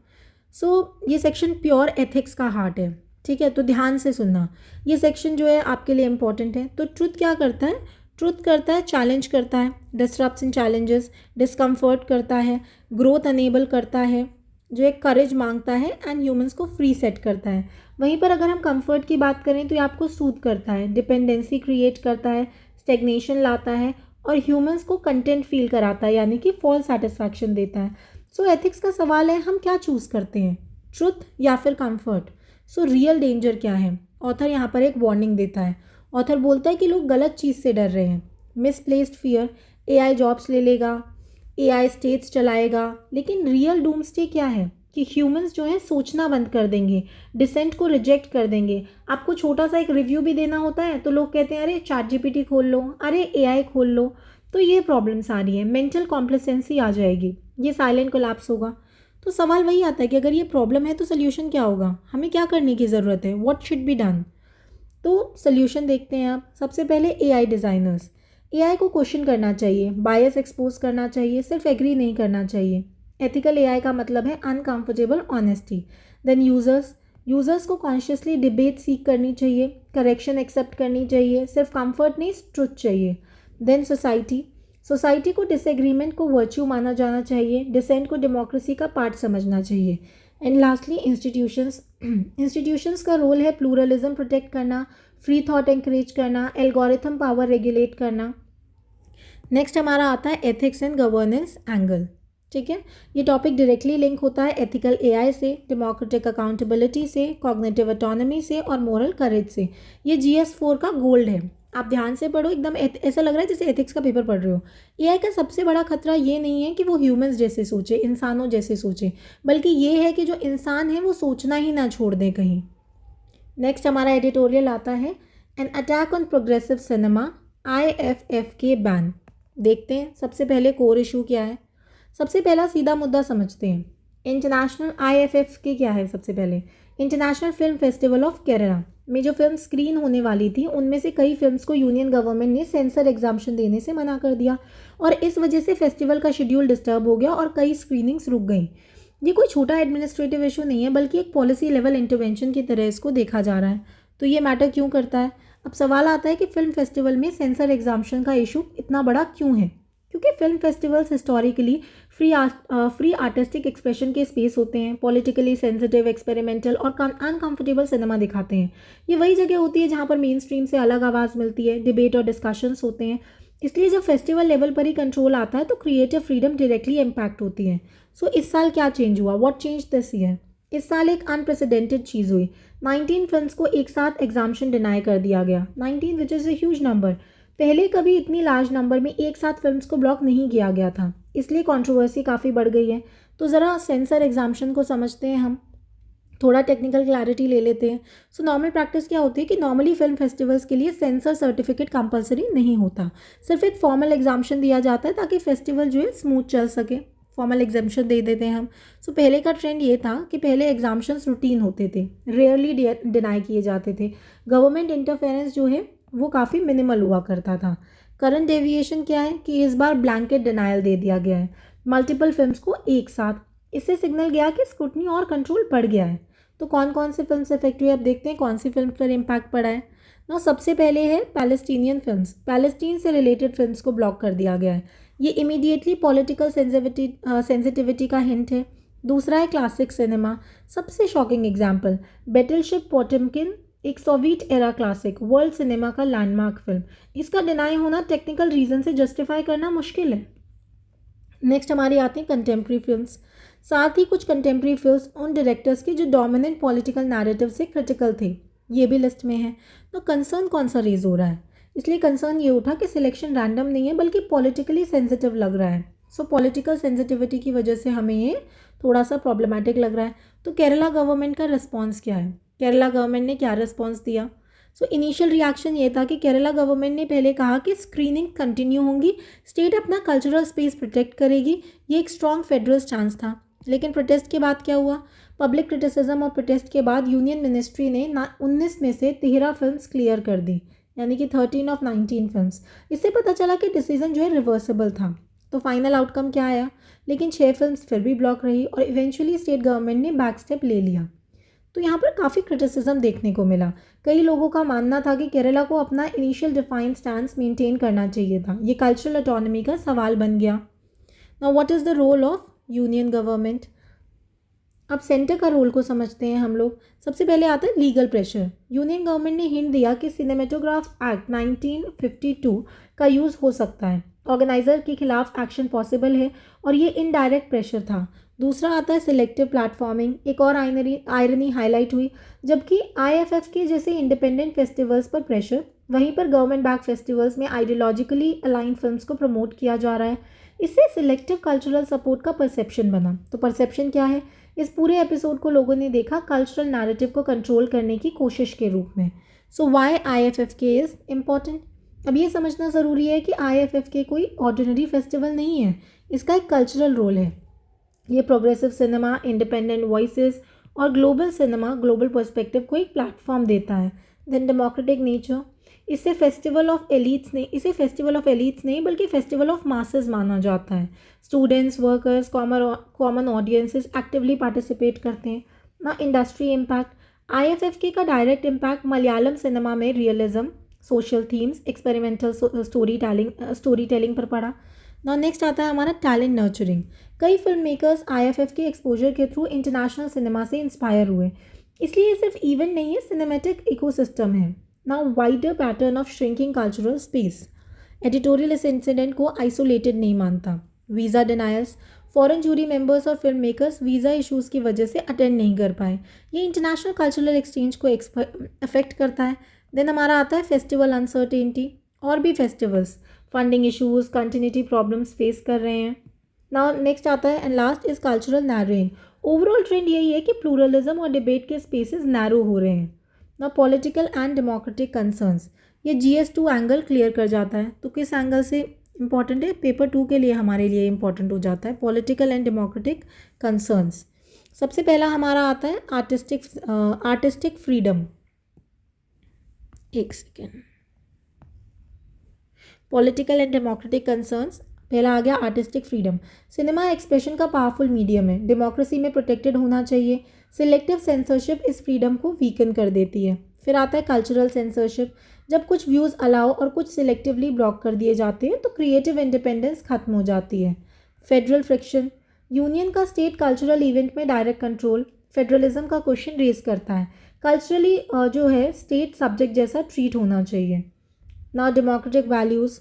ये सेक्शन प्योर एथिक्स का हार्ट है, ठीक है, तो ध्यान से सुनना। ये सेक्शन जो है आपके लिए इंपॉर्टेंट है। तो ट्रुथ क्या करता है? ट्रुथ करता है, चैलेंज करता है, डिस्टरप्ट्स इन चैलेंजेस, डिस्कम्फर्ट करता है, ग्रोथ अनेबल करता है, जो एक करेज मांगता है, एंड ह्यूमंस को फ्री सेट करता है। वहीं पर अगर हम कंफर्ट की बात करें तो ये आपको सूद करता है, डिपेंडेंसी क्रिएट करता है, स्टेग्नेशन लाता है, और ह्यूमंस को कंटेंट फील कराता है, यानी कि फॉल्स सेटिस्फैक्शन देता है। एथिक्स का सवाल है, हम क्या चूज़ करते हैं? ट्रुथ या फिर कंफर्ट। सो रियल डेंजर क्या है? ऑथर यहाँ पर एक वार्निंग देता है। ऑथर बोलता है कि लोग गलत चीज़ से डर रहे हैं। मिसप्लेस्ड फियर, एआई जॉब्स ले लेगा, एआई स्टेट्स चलाएगा। लेकिन रियल डूम्सडे क्या है कि ह्यूमंस जो है सोचना बंद कर देंगे, डिसेंट को रिजेक्ट कर देंगे। आपको छोटा सा एक रिव्यू भी देना होता है तो लोग कहते हैं अरे चैट जीपीटी खोल लो, अरे एआई खोल लो। तो ये प्रॉब्लम्स आ रही है, मेंटल कॉम्प्लेसेंसी आ जाएगी, ये साइलेंट कोलैप्स होगा। तो सवाल वही आता है कि अगर ये प्रॉब्लम है तो सोल्यूशन क्या होगा, हमें क्या करने की ज़रूरत है, व्हाट शुड बी डन। तो सोल्यूशन देखते हैं आप। सबसे पहले एआई डिज़ाइनर्स, एआई को क्वेश्चन करना चाहिए, बायस एक्सपोज करना चाहिए, सिर्फ एग्री नहीं करना चाहिए। एथिकल एआई का मतलब है अनकंफर्टेबल ऑनेस्टी। देन यूज़र्स को कॉन्शियसली डिबेट सीख करनी चाहिए, करेक्शन एक्सेप्ट करनी चाहिए, सिर्फ कंफर्ट नहीं ट्रुथ चाहिए। देन सोसाइटी को डिसएग्रीमेंट को वर्च्यू माना जाना चाहिए, डिसेंट को डेमोक्रेसी का पार्ट समझना चाहिए। एंड लास्टली इंस्टीट्यूशंस का रोल है प्लूरलिज्म प्रोटेक्ट करना, फ्री थॉट एंकरेज करना, एल्गोरिथम पावर रेगुलेट करना। नेक्स्ट हमारा आता है एथिक्स एंड गवर्नेंस एंगल। ठीक है, ये टॉपिक डायरेक्टली लिंक होता है एथिकल एआई से, डेमोक्रेटिक अकाउंटेबिलिटी से, कॉग्निटिव ऑटोनॉमी से और मोरल करेज से। ये GS4 का गोल्ड है, आप ध्यान से पढ़ो, एकदम ऐसा लग रहा है जैसे एथिक्स का पेपर पढ़ रहे हो। एआई का सबसे बड़ा खतरा ये नहीं है कि वो ह्यूमंस जैसे सोचे, इंसानों जैसे सोचे, बल्कि ये है कि जो इंसान है वो सोचना ही ना छोड़ दे कहीं। नेक्स्ट हमारा एडिटोरियल आता है an attack on progressive cinema, IFFK ban. देखते हैं सबसे पहले कोर इशू क्या है। सबसे पहला सीधा मुद्दा समझते हैं। इंटरनेशनल IFFK क्या है? सबसे पहले international film festival of Kerala में जो फिल्म स्क्रीन होने वाली थी उनमें से कई फिल्म्स को यूनियन गवर्नमेंट ने सेंसर एग्जाम्शन देने से मना कर दिया और इस वजह से फेस्टिवल का शेड्यूल डिस्टर्ब हो गया और कई स्क्रीनिंग्स रुक गई। ये कोई छोटा एडमिनिस्ट्रेटिव इशू नहीं है, बल्कि एक पॉलिसी लेवल इंटरवेंशन की तरह इसको देखा जा रहा है। तो ये मैटर क्यों करता है? अब सवाल आता है कि फिल्म फेस्टिवल में सेंसर एग्जाम्शन का इशू इतना बड़ा क्यों है? क्योंकि film festivals historically free artistic expression के स्पेस होते हैं, पॉलिटिकली सेंसिटिव, एक्सपेरिमेंटल और अनकंफर्टेबल सिनेमा दिखाते हैं। ये वही जगह होती है जहाँ पर मेन स्ट्रीम से अलग आवाज़ मिलती है, डिबेट और डिस्कशंस होते हैं। इसलिए जब फेस्टिवल लेवल पर ही कंट्रोल आता है तो क्रिएटिव फ्रीडम डायरेक्टली इम्पैक्ट होती है। सो इस साल क्या चेंज हुआ? What change this year? इस साल एक अनप्रेसिडेंटेड चीज़ हुई। 19 फिल्म्स को एक साथ एग्जाम्शन डिनाई कर दिया गया। 19 which is a huge number. पहले कभी इतनी लार्ज नंबर में एक साथ फिल्म्स को ब्लॉक नहीं किया गया था, इसलिए कंट्रोवर्सी काफ़ी बढ़ गई है। तो ज़रा सेंसर एग्जाम्शन को समझते हैं हम, थोड़ा टेक्निकल क्लैरिटी ले लेते हैं। सो नॉर्मल प्रैक्टिस क्या होती है कि नॉर्मली फिल्म फेस्टिवल्स के लिए सेंसर सर्टिफिकेट कंपलसरी नहीं होता, सिर्फ एक फॉर्मल एग्जाम्शन दिया जाता है ताकि फेस्टिवल जो है स्मूथ चल सके। फॉर्मल एग्जाम्शन दे देते हैं हम। सो पहले का ट्रेंड ये था कि पहले एग्जाम्शंस रूटीन होते थे, रेयरली डिनाई किए जाते थे। गवर्नमेंट इंटरफेरेंस जो है वो काफ़ी मिनिमल हुआ करता था। करंट डेविएशन क्या है कि इस बार ब्लैंकेट डिनायल दे दिया गया है मल्टीपल फिल्म्स को एक साथ। इससे सिग्नल गया कि स्क्रूटनी और कंट्रोल बढ़ गया है। तो कौन कौन से फिल्म्स इफेक्ट हुई, अब देखते हैं कौन सी फिल्म पर इम्पैक्ट पड़ा है ना। सबसे पहले है पैलेस्टीनियन फिल्म्स, पैलेस्टीन से रिलेटेड फिल्म्स को ब्लॉक कर दिया गया है। ये इमीडिएटली पॉलिटिकल सेंसिटिविटी का हिंट है। दूसरा है क्लासिक सिनेमा, सबसे शॉकिंग एग्जाम्पल बैटलशिप पोटमकिन, एक Soviet era classic, world cinema का लैंडमार्क फिल्म। इसका डिनाई होना टेक्निकल रीजन से जस्टिफाई करना मुश्किल है। नेक्स्ट हमारी आती हैं कंटेम्प्रेरी फिल्म्स, साथ ही कुछ कंटेम्प्रेरी फिल्म्स उन डायरेक्टर्स की जो डोमिनेंट पॉलिटिकल नैरेटिव से क्रिटिकल थे, ये भी लिस्ट में है। तो कंसर्न कौन सा रेज हो रहा है? इसलिए कंसर्न ये उठा कि सिलेक्शन रैंडम नहीं है बल्कि पॉलिटिकली सेंसिटिव लग रहा है। सो पॉलिटिकल सेंसिटिविटी की वजह से हमें ये थोड़ा सा प्रॉब्लमेटिक लग रहा है। तो केरला गवर्नमेंट का रिस्पॉन्स क्या है? केरला गवर्नमेंट ने क्या रिस्पॉन्स दिया? सो इनिशियल रिएक्शन ये था कि केरला गवर्नमेंट ने पहले कहा कि स्क्रीनिंग कंटिन्यू होंगी, स्टेट अपना कल्चरल स्पेस प्रोटेक्ट करेगी, ये एक स्ट्रॉन्ग फेडरल स्टांस था। लेकिन प्रोटेस्ट के बाद क्या हुआ? पब्लिक क्रिटिसिज्म और प्रोटेस्ट के बाद यूनियन मिनिस्ट्री ने 19 में से 13 फिल्म्स क्लियर कर दी, यानी कि 13 ऑफ 19 फिल्म्स। इससे पता चला कि डिसीजन जो है रिवर्सिबल था। तो फाइनल आउटकम क्या आया? लेकिन 6 फिल्म्स फिर भी ब्लॉक रही और इवेंचुअली स्टेट गवर्नमेंट ने बैक स्टेप ले लिया। तो यहाँ पर काफ़ी क्रिटिसिज्म देखने को मिला। कई लोगों का मानना था कि केरला को अपना इनिशियल डिफाइंड स्टैंस मेंटेन करना चाहिए था। ये कल्चरल ऑटोनॉमी का सवाल बन गया। Now what is the role of union government? अब सेंटर का रोल को समझते हैं हम लोग। सबसे पहले आता है लीगल प्रेशर। यूनियन गवर्नमेंट ने हिंट दिया कि सिनेमेटोग्राफ एक्ट 1952 का यूज़ हो सकता है, ऑर्गेनाइजर के खिलाफ एक्शन पॉसिबल है, और ये इनडायरेक्ट प्रेशर था। दूसरा आता है सिलेक्टिव प्लेटफॉर्मिंग। एक और आयरनी हाईलाइट हुई, जबकि IFF के जैसे इंडिपेंडेंट फेस्टिवल्स पर प्रेशर, वहीं पर गवर्नमेंट बैक फेस्टिवल्स में आइडियोलॉजिकली अलाइन फिल्म्स को प्रमोट किया जा रहा है। इससे सिलेक्टिव कल्चरल सपोर्ट का परसेप्शन बना। तो परसेप्शन क्या है? इस पूरे एपिसोड को लोगों ने देखा कल्चरल नैरेटिव को कंट्रोल करने की कोशिश के रूप में। सो वाई IFFK इज़ इम्पॉर्टेंट? अब ये समझना ज़रूरी है कि IFFK कोई ऑर्डिनरी फेस्टिवल नहीं है, इसका एक कल्चरल रोल है। ये प्रोग्रेसिव सिनेमा, इंडिपेंडेंट वॉइसेस और ग्लोबल सिनेमा, ग्लोबल पर्सपेक्टिव को एक प्लेटफॉर्म देता है। देन डेमोक्रेटिक नेचर, इसे फेस्टिवल ऑफ एलीट्स नहीं बल्कि फेस्टिवल ऑफ मासेस माना जाता है। Students, workers, common audiences actively participate करते हैं ना। इंडस्ट्री इम्पैक्ट, IFFK का डायरेक्ट इम्पैक्ट मलयालम सिनेमा में realism, social themes, experimental story telling पर पड़ा ना। नेक्स्ट आता है हमारा टैलेंट नर्चरिंग। कई फिल्म मेकर्स IFF के एक्सपोजर के थ्रू इंटरनेशनल सिनेमा से इंस्पायर हुए, इसलिए ये सिर्फ इवेंट नहीं है, सिनेमेटिक इकोसिस्टम है। Now wider pattern of shrinking cultural space. Editorial इस इंसिडेंट को आइसोलेटेड नहीं मानता। Visa denials, foreign jury members और फिल्म मेकर्स वीज़ा इश्यूज़ की वजह से अटेंड नहीं कर पाए, ये इंटरनेशनल कल्चरल एक्सचेंज को अफेक्ट करता है। देन हमारा आता है फेस्टिवल अनसर्टेनिटी। और भी festivals funding issues, continuity problems face कर रहे हैं। नाउ नेक्स्ट आता है and last is cultural narrowing. Overall trend यही है कि प्लूरलिज्म और डिबेट के स्पेसेस नैरो हो रहे हैं ना। पॉलिटिकल एंड डेमोक्रेटिक कंसर्न्स, ये GS2 एंगल क्लियर कर जाता है। तो किस एंगल से इंपॉर्टेंट है? पेपर 2 के लिए हमारे लिए इंपॉर्टेंट हो जाता है पॉलिटिकल एंड डेमोक्रेटिक कंसर्न्स। सबसे पहला हमारा आता है आर्टिस्टिक फ्रीडम। एक second, political and democratic concerns, पहला आ गया आर्टिस्टिक फ्रीडम। सिनेमा एक्सप्रेशन का पावरफुल मीडियम है, डेमोक्रेसी में प्रोटेक्टेड होना चाहिए। सिलेक्टिव सेंसरशिप इस फ्रीडम को वीकन कर देती है। फिर आता है कल्चरल सेंसरशिप, जब कुछ व्यूज़ अलाउ और कुछ सिलेक्टिवली ब्लॉक कर दिए जाते हैं तो क्रिएटिव इंडिपेंडेंस खत्म हो जाती है। फेडरल फ्रिक्शन, यूनियन का स्टेट कल्चरल इवेंट में डायरेक्ट कंट्रोल फेडरलिज्म का क्वेश्चन रेज करता है। कल्चरली जो है स्टेट सब्जेक्ट जैसा ट्रीट होना चाहिए ना। डेमोक्रेटिक वैल्यूज़,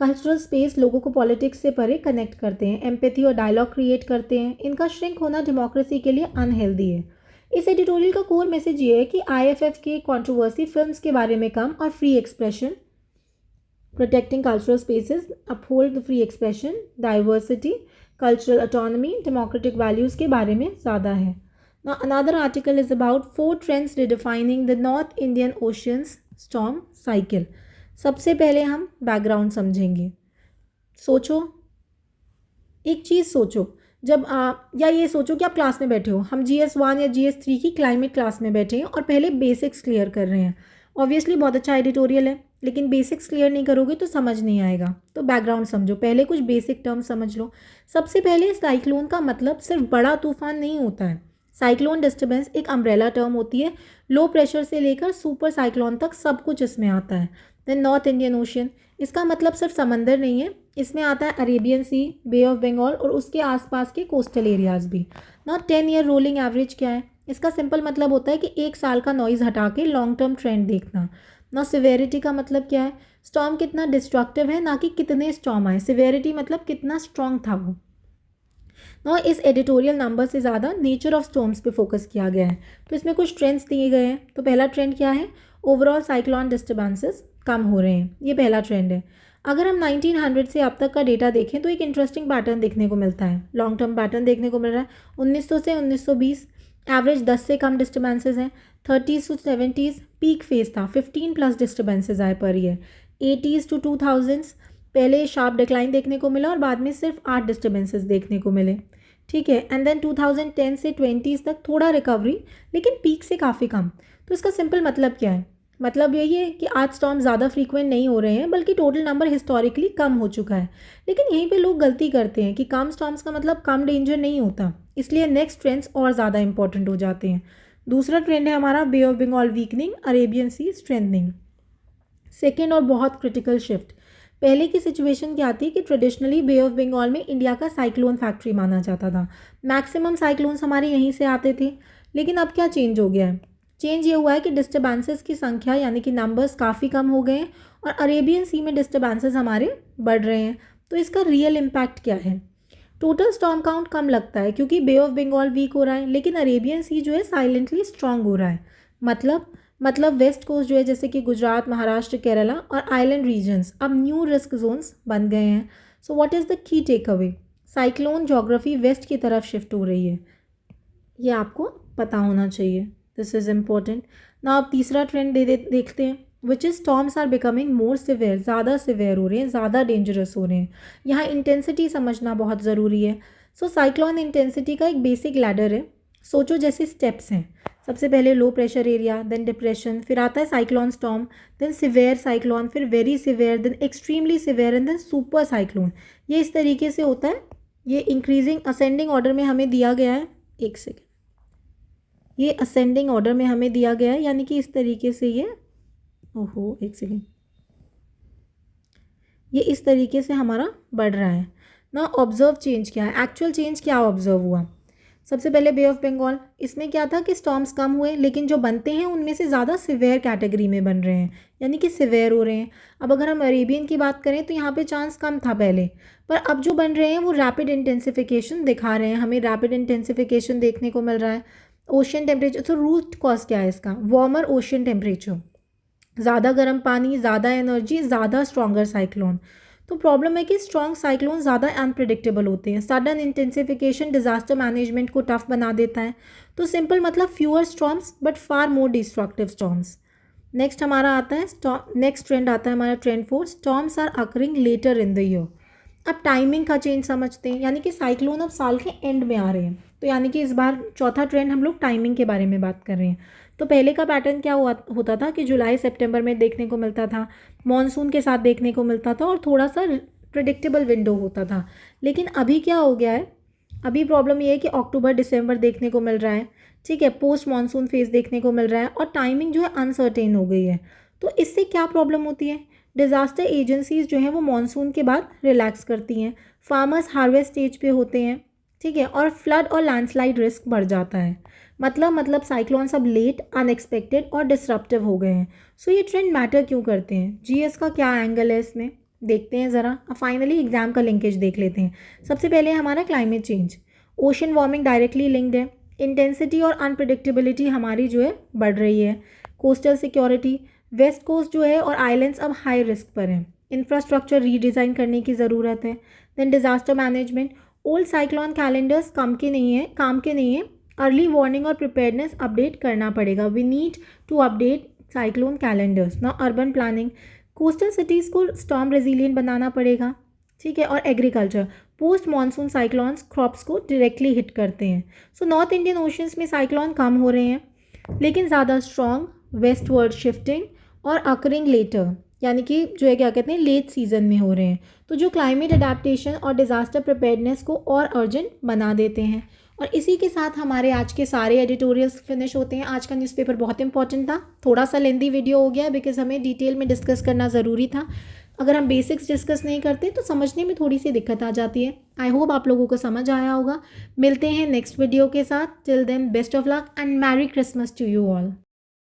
कल्चरल स्पेस लोगों को पॉलिटिक्स से परे कनेक्ट करते हैं, एम्पैथी और डायलॉग क्रिएट करते हैं। इनका श्रिंक होना डेमोक्रेसी के लिए अनहेल्दी है। इस एडिटोरियल का कोर मैसेज ये है कि IFF के कंट्रोवर्सी फिल्म्स के बारे में कम और free expression, protecting cultural spaces, uphold the free expression, diversity, cultural autonomy, democratic values के बारे में ज़्यादा है ना। Another article is about 4 trends redefining the north Indian oceans storm cycle. सबसे पहले हम बैकग्राउंड समझेंगे। सोचो, एक चीज़ सोचो, जब या ये सोचो कि आप क्लास में बैठे हो, हम GS1 या GS3 की क्लाइमेट क्लास में बैठे हैं और पहले बेसिक्स क्लियर कर रहे हैं। ऑब्वियसली बहुत अच्छा एडिटोरियल है, लेकिन बेसिक्स क्लियर नहीं करोगे तो समझ नहीं आएगा। तो बैकग्राउंड समझो, पहले कुछ बेसिक टर्म समझ लो। सबसे पहले साइक्लोन का मतलब सिर्फ बड़ा तूफान नहीं होता है। साइक्लोन डिस्टर्बेंस एक अम्ब्रेला टर्म होती है, लो प्रेशर से लेकर सुपर साइक्लोन तक सब कुछ इसमें आता है। देन नॉर्थ इंडियन ओशियन, इसका मतलब सिर्फ समंदर नहीं है, इसमें आता है Arabian Sea, Bay of Bengal और उसके आसपास के कोस्टल एरियाज़ भी ना। 10 ईयर रोलिंग एवरेज क्या है? इसका सिंपल मतलब होता है कि 1 साल का नॉइज़ हटा के लॉन्ग टर्म ट्रेंड देखना ना। सिवेरिटी का मतलब क्या है? स्टॉर्म कितना डिस्ट्रक्टिव है, ना कि कितने स्टॉर्म आए। सिवेरिटी मतलब कितना स्ट्रॉन्ग था वो ना। इस एडिटोरियल नंबर से ज़्यादा नेचर ऑफ स्टॉर्म्स पे फोकस किया गया है। तो इसमें कुछ ट्रेंड्स दिए गए हैं। तो पहला ट्रेंड क्या है? ओवरऑल साइक्लोन डिस्टर्बेंसेस कम हो रहे हैं, ये पहला ट्रेंड है। अगर हम 1900 से अब तक का डेटा देखें तो एक इंटरेस्टिंग पैटर्न देखने को मिलता है, लॉन्ग टर्म पैटर्न देखने को मिल रहा है। 1900 से 1920 एवरेज 10 से कम डिस्टर्बेंसेज हैं। 30s to 70s peak phase था, 15+ डिस्टर्बेंसेज आए per year. 80s to 2000s पहले शार्प डिक्लाइन देखने को मिला और बाद में सिर्फ 8 डिस्टर्बेंसेज देखने को मिले, ठीक है। एंड देन 2010 से 20s तक थोड़ा रिकवरी, लेकिन पीक से काफ़ी कम। तो इसका सिंपल मतलब क्या है? मतलब यही है कि आज स्टॉर्म ज़्यादा फ्रीक्वेंट नहीं हो रहे हैं, बल्कि टोटल नंबर हिस्टोरिकली कम हो चुका है। लेकिन यहीं पे लोग गलती करते हैं कि कम स्टॉर्म्स का मतलब कम डेंजर नहीं होता, इसलिए नेक्स्ट ट्रेंड्स और ज़्यादा इंपॉर्टेंट हो जाते हैं। दूसरा ट्रेंड है हमारा bay of Bengal weakening, Arabian sea strengthening. Second और बहुत क्रिटिकल शिफ्ट, पहले की सिचुएशन क्या थी कि ट्रेडिशनली बे ऑफ बंगाल में इंडिया का साइक्लोन फैक्ट्री माना जाता था, मैक्सिमम साइक्लोन्स हमारे यहीं से आते थे। लेकिन अब क्या चेंज हो गया है? चेंज ये हुआ है कि डिस्टर्बेंसेस की संख्या यानी कि नंबर्स काफ़ी कम हो गए हैं और अरेबियन सी में डिस्टर्बेंसेस हमारे बढ़ रहे हैं। तो इसका रियल इम्पैक्ट क्या है? टोटल स्टॉर्म काउंट कम लगता है क्योंकि बे ऑफ बंगाल वीक हो रहा है, लेकिन अरेबियन सी जो है साइलेंटली स्ट्रांग हो रहा है। मतलब वेस्ट कोस्ट जो है जैसे कि गुजरात, महाराष्ट्र, केरला और आइलैंड रीजन्स अब न्यू रिस्क जोन्स बन गए हैं। So what is the key take away? Cyclone geography west की तरफ शिफ्ट हो रही है, ये आपको पता होना चाहिए। दिस इज़ इम्पोर्टेंट ना। अब तीसरा ट्रेंड देखते हैं, which is storms are becoming more severe, ज़्यादा सिवियर हो रहे हैं, ज़्यादा डेंजरस हो रहे हैं। यहाँ इंटेंसिटी समझना बहुत ज़रूरी है। सो साइक्लोन इंटेंसिटी का एक बेसिक लैडर है। सोचो जैसे स्टेप्स हैं, सबसे पहले low pressure area, then depression, फिर आता है cyclone storm, then severe cyclone, फिर very severe, then extremely severe and then super cyclone. ये इस तरीके से होता है। ये इंक्रीजिंग असेंडिंग ऑर्डर में हमें दिया गया है। एक सेकेंड, ये असेंडिंग ऑर्डर में हमें दिया गया है, यानी कि इस तरीके से ये एक सेकेंड, ये इस तरीके से हमारा बढ़ रहा है ना। ऑब्जर्व चेंज क्या है, एक्चुअल चेंज क्या ऑब्जर्व हुआ? सबसे पहले बे ऑफ बंगाल, इसमें क्या था कि स्टॉर्म्स कम हुए, लेकिन जो बनते हैं उनमें से ज़्यादा सिवियर कैटेगरी में बन रहे हैं, यानी कि सिवियर हो रहे हैं। अब अगर हम अरेबियन की बात करें तो यहाँ पे चांस कम था पहले, पर अब जो बन रहे हैं वो रैपिड इंटेंसिफिकेशन दिखा रहे हैं, हमें रैपिड इंटेंसिफिकेशन देखने को मिल रहा है। ओशियन टेम्परेचर, तो रूट कॉज क्या है इसका? वार्मर ओशियन टेम्परेचर, ज़्यादा गर्म पानी, ज़्यादा एनर्जी, ज़्यादा स्ट्रॉन्गर साइक्लोन। तो प्रॉब्लम है कि स्ट्रॉन्ग साइक्लोन ज़्यादा अनप्रिडिक्टेबल होते हैं। सडन इंटेंसिफिकेशन डिजास्टर मैनेजमेंट को टफ बना देता है। तो सिंपल मतलब fewer storms but far more destructive storms. Next हमारा आता है नेक्स्ट ट्रेंड आता है हमारा trend 4, storms are occurring later in the year. अब टाइमिंग का चेंज समझते हैं, यानी कि साइक्लोन अब साल के एंड में आ रहे हैं, तो यानी कि इस बार चौथा ट्रेंड हम लोग टाइमिंग के बारे में बात कर रहे हैं। तो पहले का पैटर्न क्या होता था कि जुलाई सितंबर में देखने को मिलता था, मॉनसून के साथ देखने को मिलता था और थोड़ा सा प्रिडिक्टेबल विंडो होता था। लेकिन अभी क्या हो गया है? अभी प्रॉब्लम ये है कि अक्टूबर दिसंबर देखने को मिल रहा है, ठीक है, पोस्ट मॉनसून फेज देखने को मिल रहा है और टाइमिंग जो है अनसर्टेन हो गई है। तो इससे क्या प्रॉब्लम होती है? डिज़ास्टर एजेंसीज जो हैं वो मॉनसून के बाद रिलैक्स करती हैं, फार्मर्स हार्वेस्ट स्टेज पे होते हैं, ठीक है, और फ्लड और लैंडस्लाइड रिस्क बढ़ जाता है। मतलब साइक्लोन सब लेट, अनएक्सपेक्टेड और डिसरप्टिव हो गए हैं। सो ये ट्रेंड मैटर क्यों करते हैं? जीएस का क्या एंगल है इसमें, देखते हैं ज़रा। अब फाइनली एग्जाम का लिंकेज देख लेते हैं। सबसे पहले हमारा climate change, ocean warming directly linked है। इंटेंसिटी और अनप्रिडिक्टेबिलिटी हमारी जो है बढ़ रही है। कोस्टल सिक्योरिटी, वेस्ट कोस्ट जो है और आइलैंड्स अब हाई रिस्क पर हैं। इंफ्रास्ट्रक्चर रीडिज़ाइन करने की ज़रूरत है। Then disaster management, old cyclone calendars काम के नहीं है। अर्ली वार्निंग और प्रिपेयर्डनेस अपडेट करना पड़ेगा। We need to update cyclone calendars ना। अर्बन प्लानिंग, कोस्टल सिटीज़ को स्टॉर्म रेजिलियंट बनाना पड़ेगा, ठीक है। और agriculture, post monsoon cyclones crops को डायरेक्टली हिट करते हैं। सो नॉर्थ इंडियन ओशंस में साइक्लोन कम हो रहे हैं, लेकिन ज़्यादा स्ट्रॉन्ग, वेस्टवर्ड शिफ्टिंग और अकरिंग लेटर, यानी कि जो है क्या कहते हैं लेट सीजन में हो रहे हैं। तो जो क्लाइमेट अडेप्टेशन और डिज़ास्टर प्रिपेयर्डनेस को और अर्जेंट बना देते हैं। और इसी के साथ हमारे आज के सारे एडिटोरियल्स फिनिश होते हैं। आज का न्यूज़पेपर बहुत इंपॉर्टेंट था, थोड़ा सा लेंदी वीडियो हो गया बिकॉज हमें डिटेल में डिस्कस करना ज़रूरी था। अगर हम बेसिक्स डिस्कस नहीं करते तो समझने में थोड़ी सी दिक्कत आ जाती है। आई होप आप लोगों को समझ आया होगा। मिलते हैं नेक्स्ट वीडियो के साथ। Till then best of luck and merry Christmas to you all.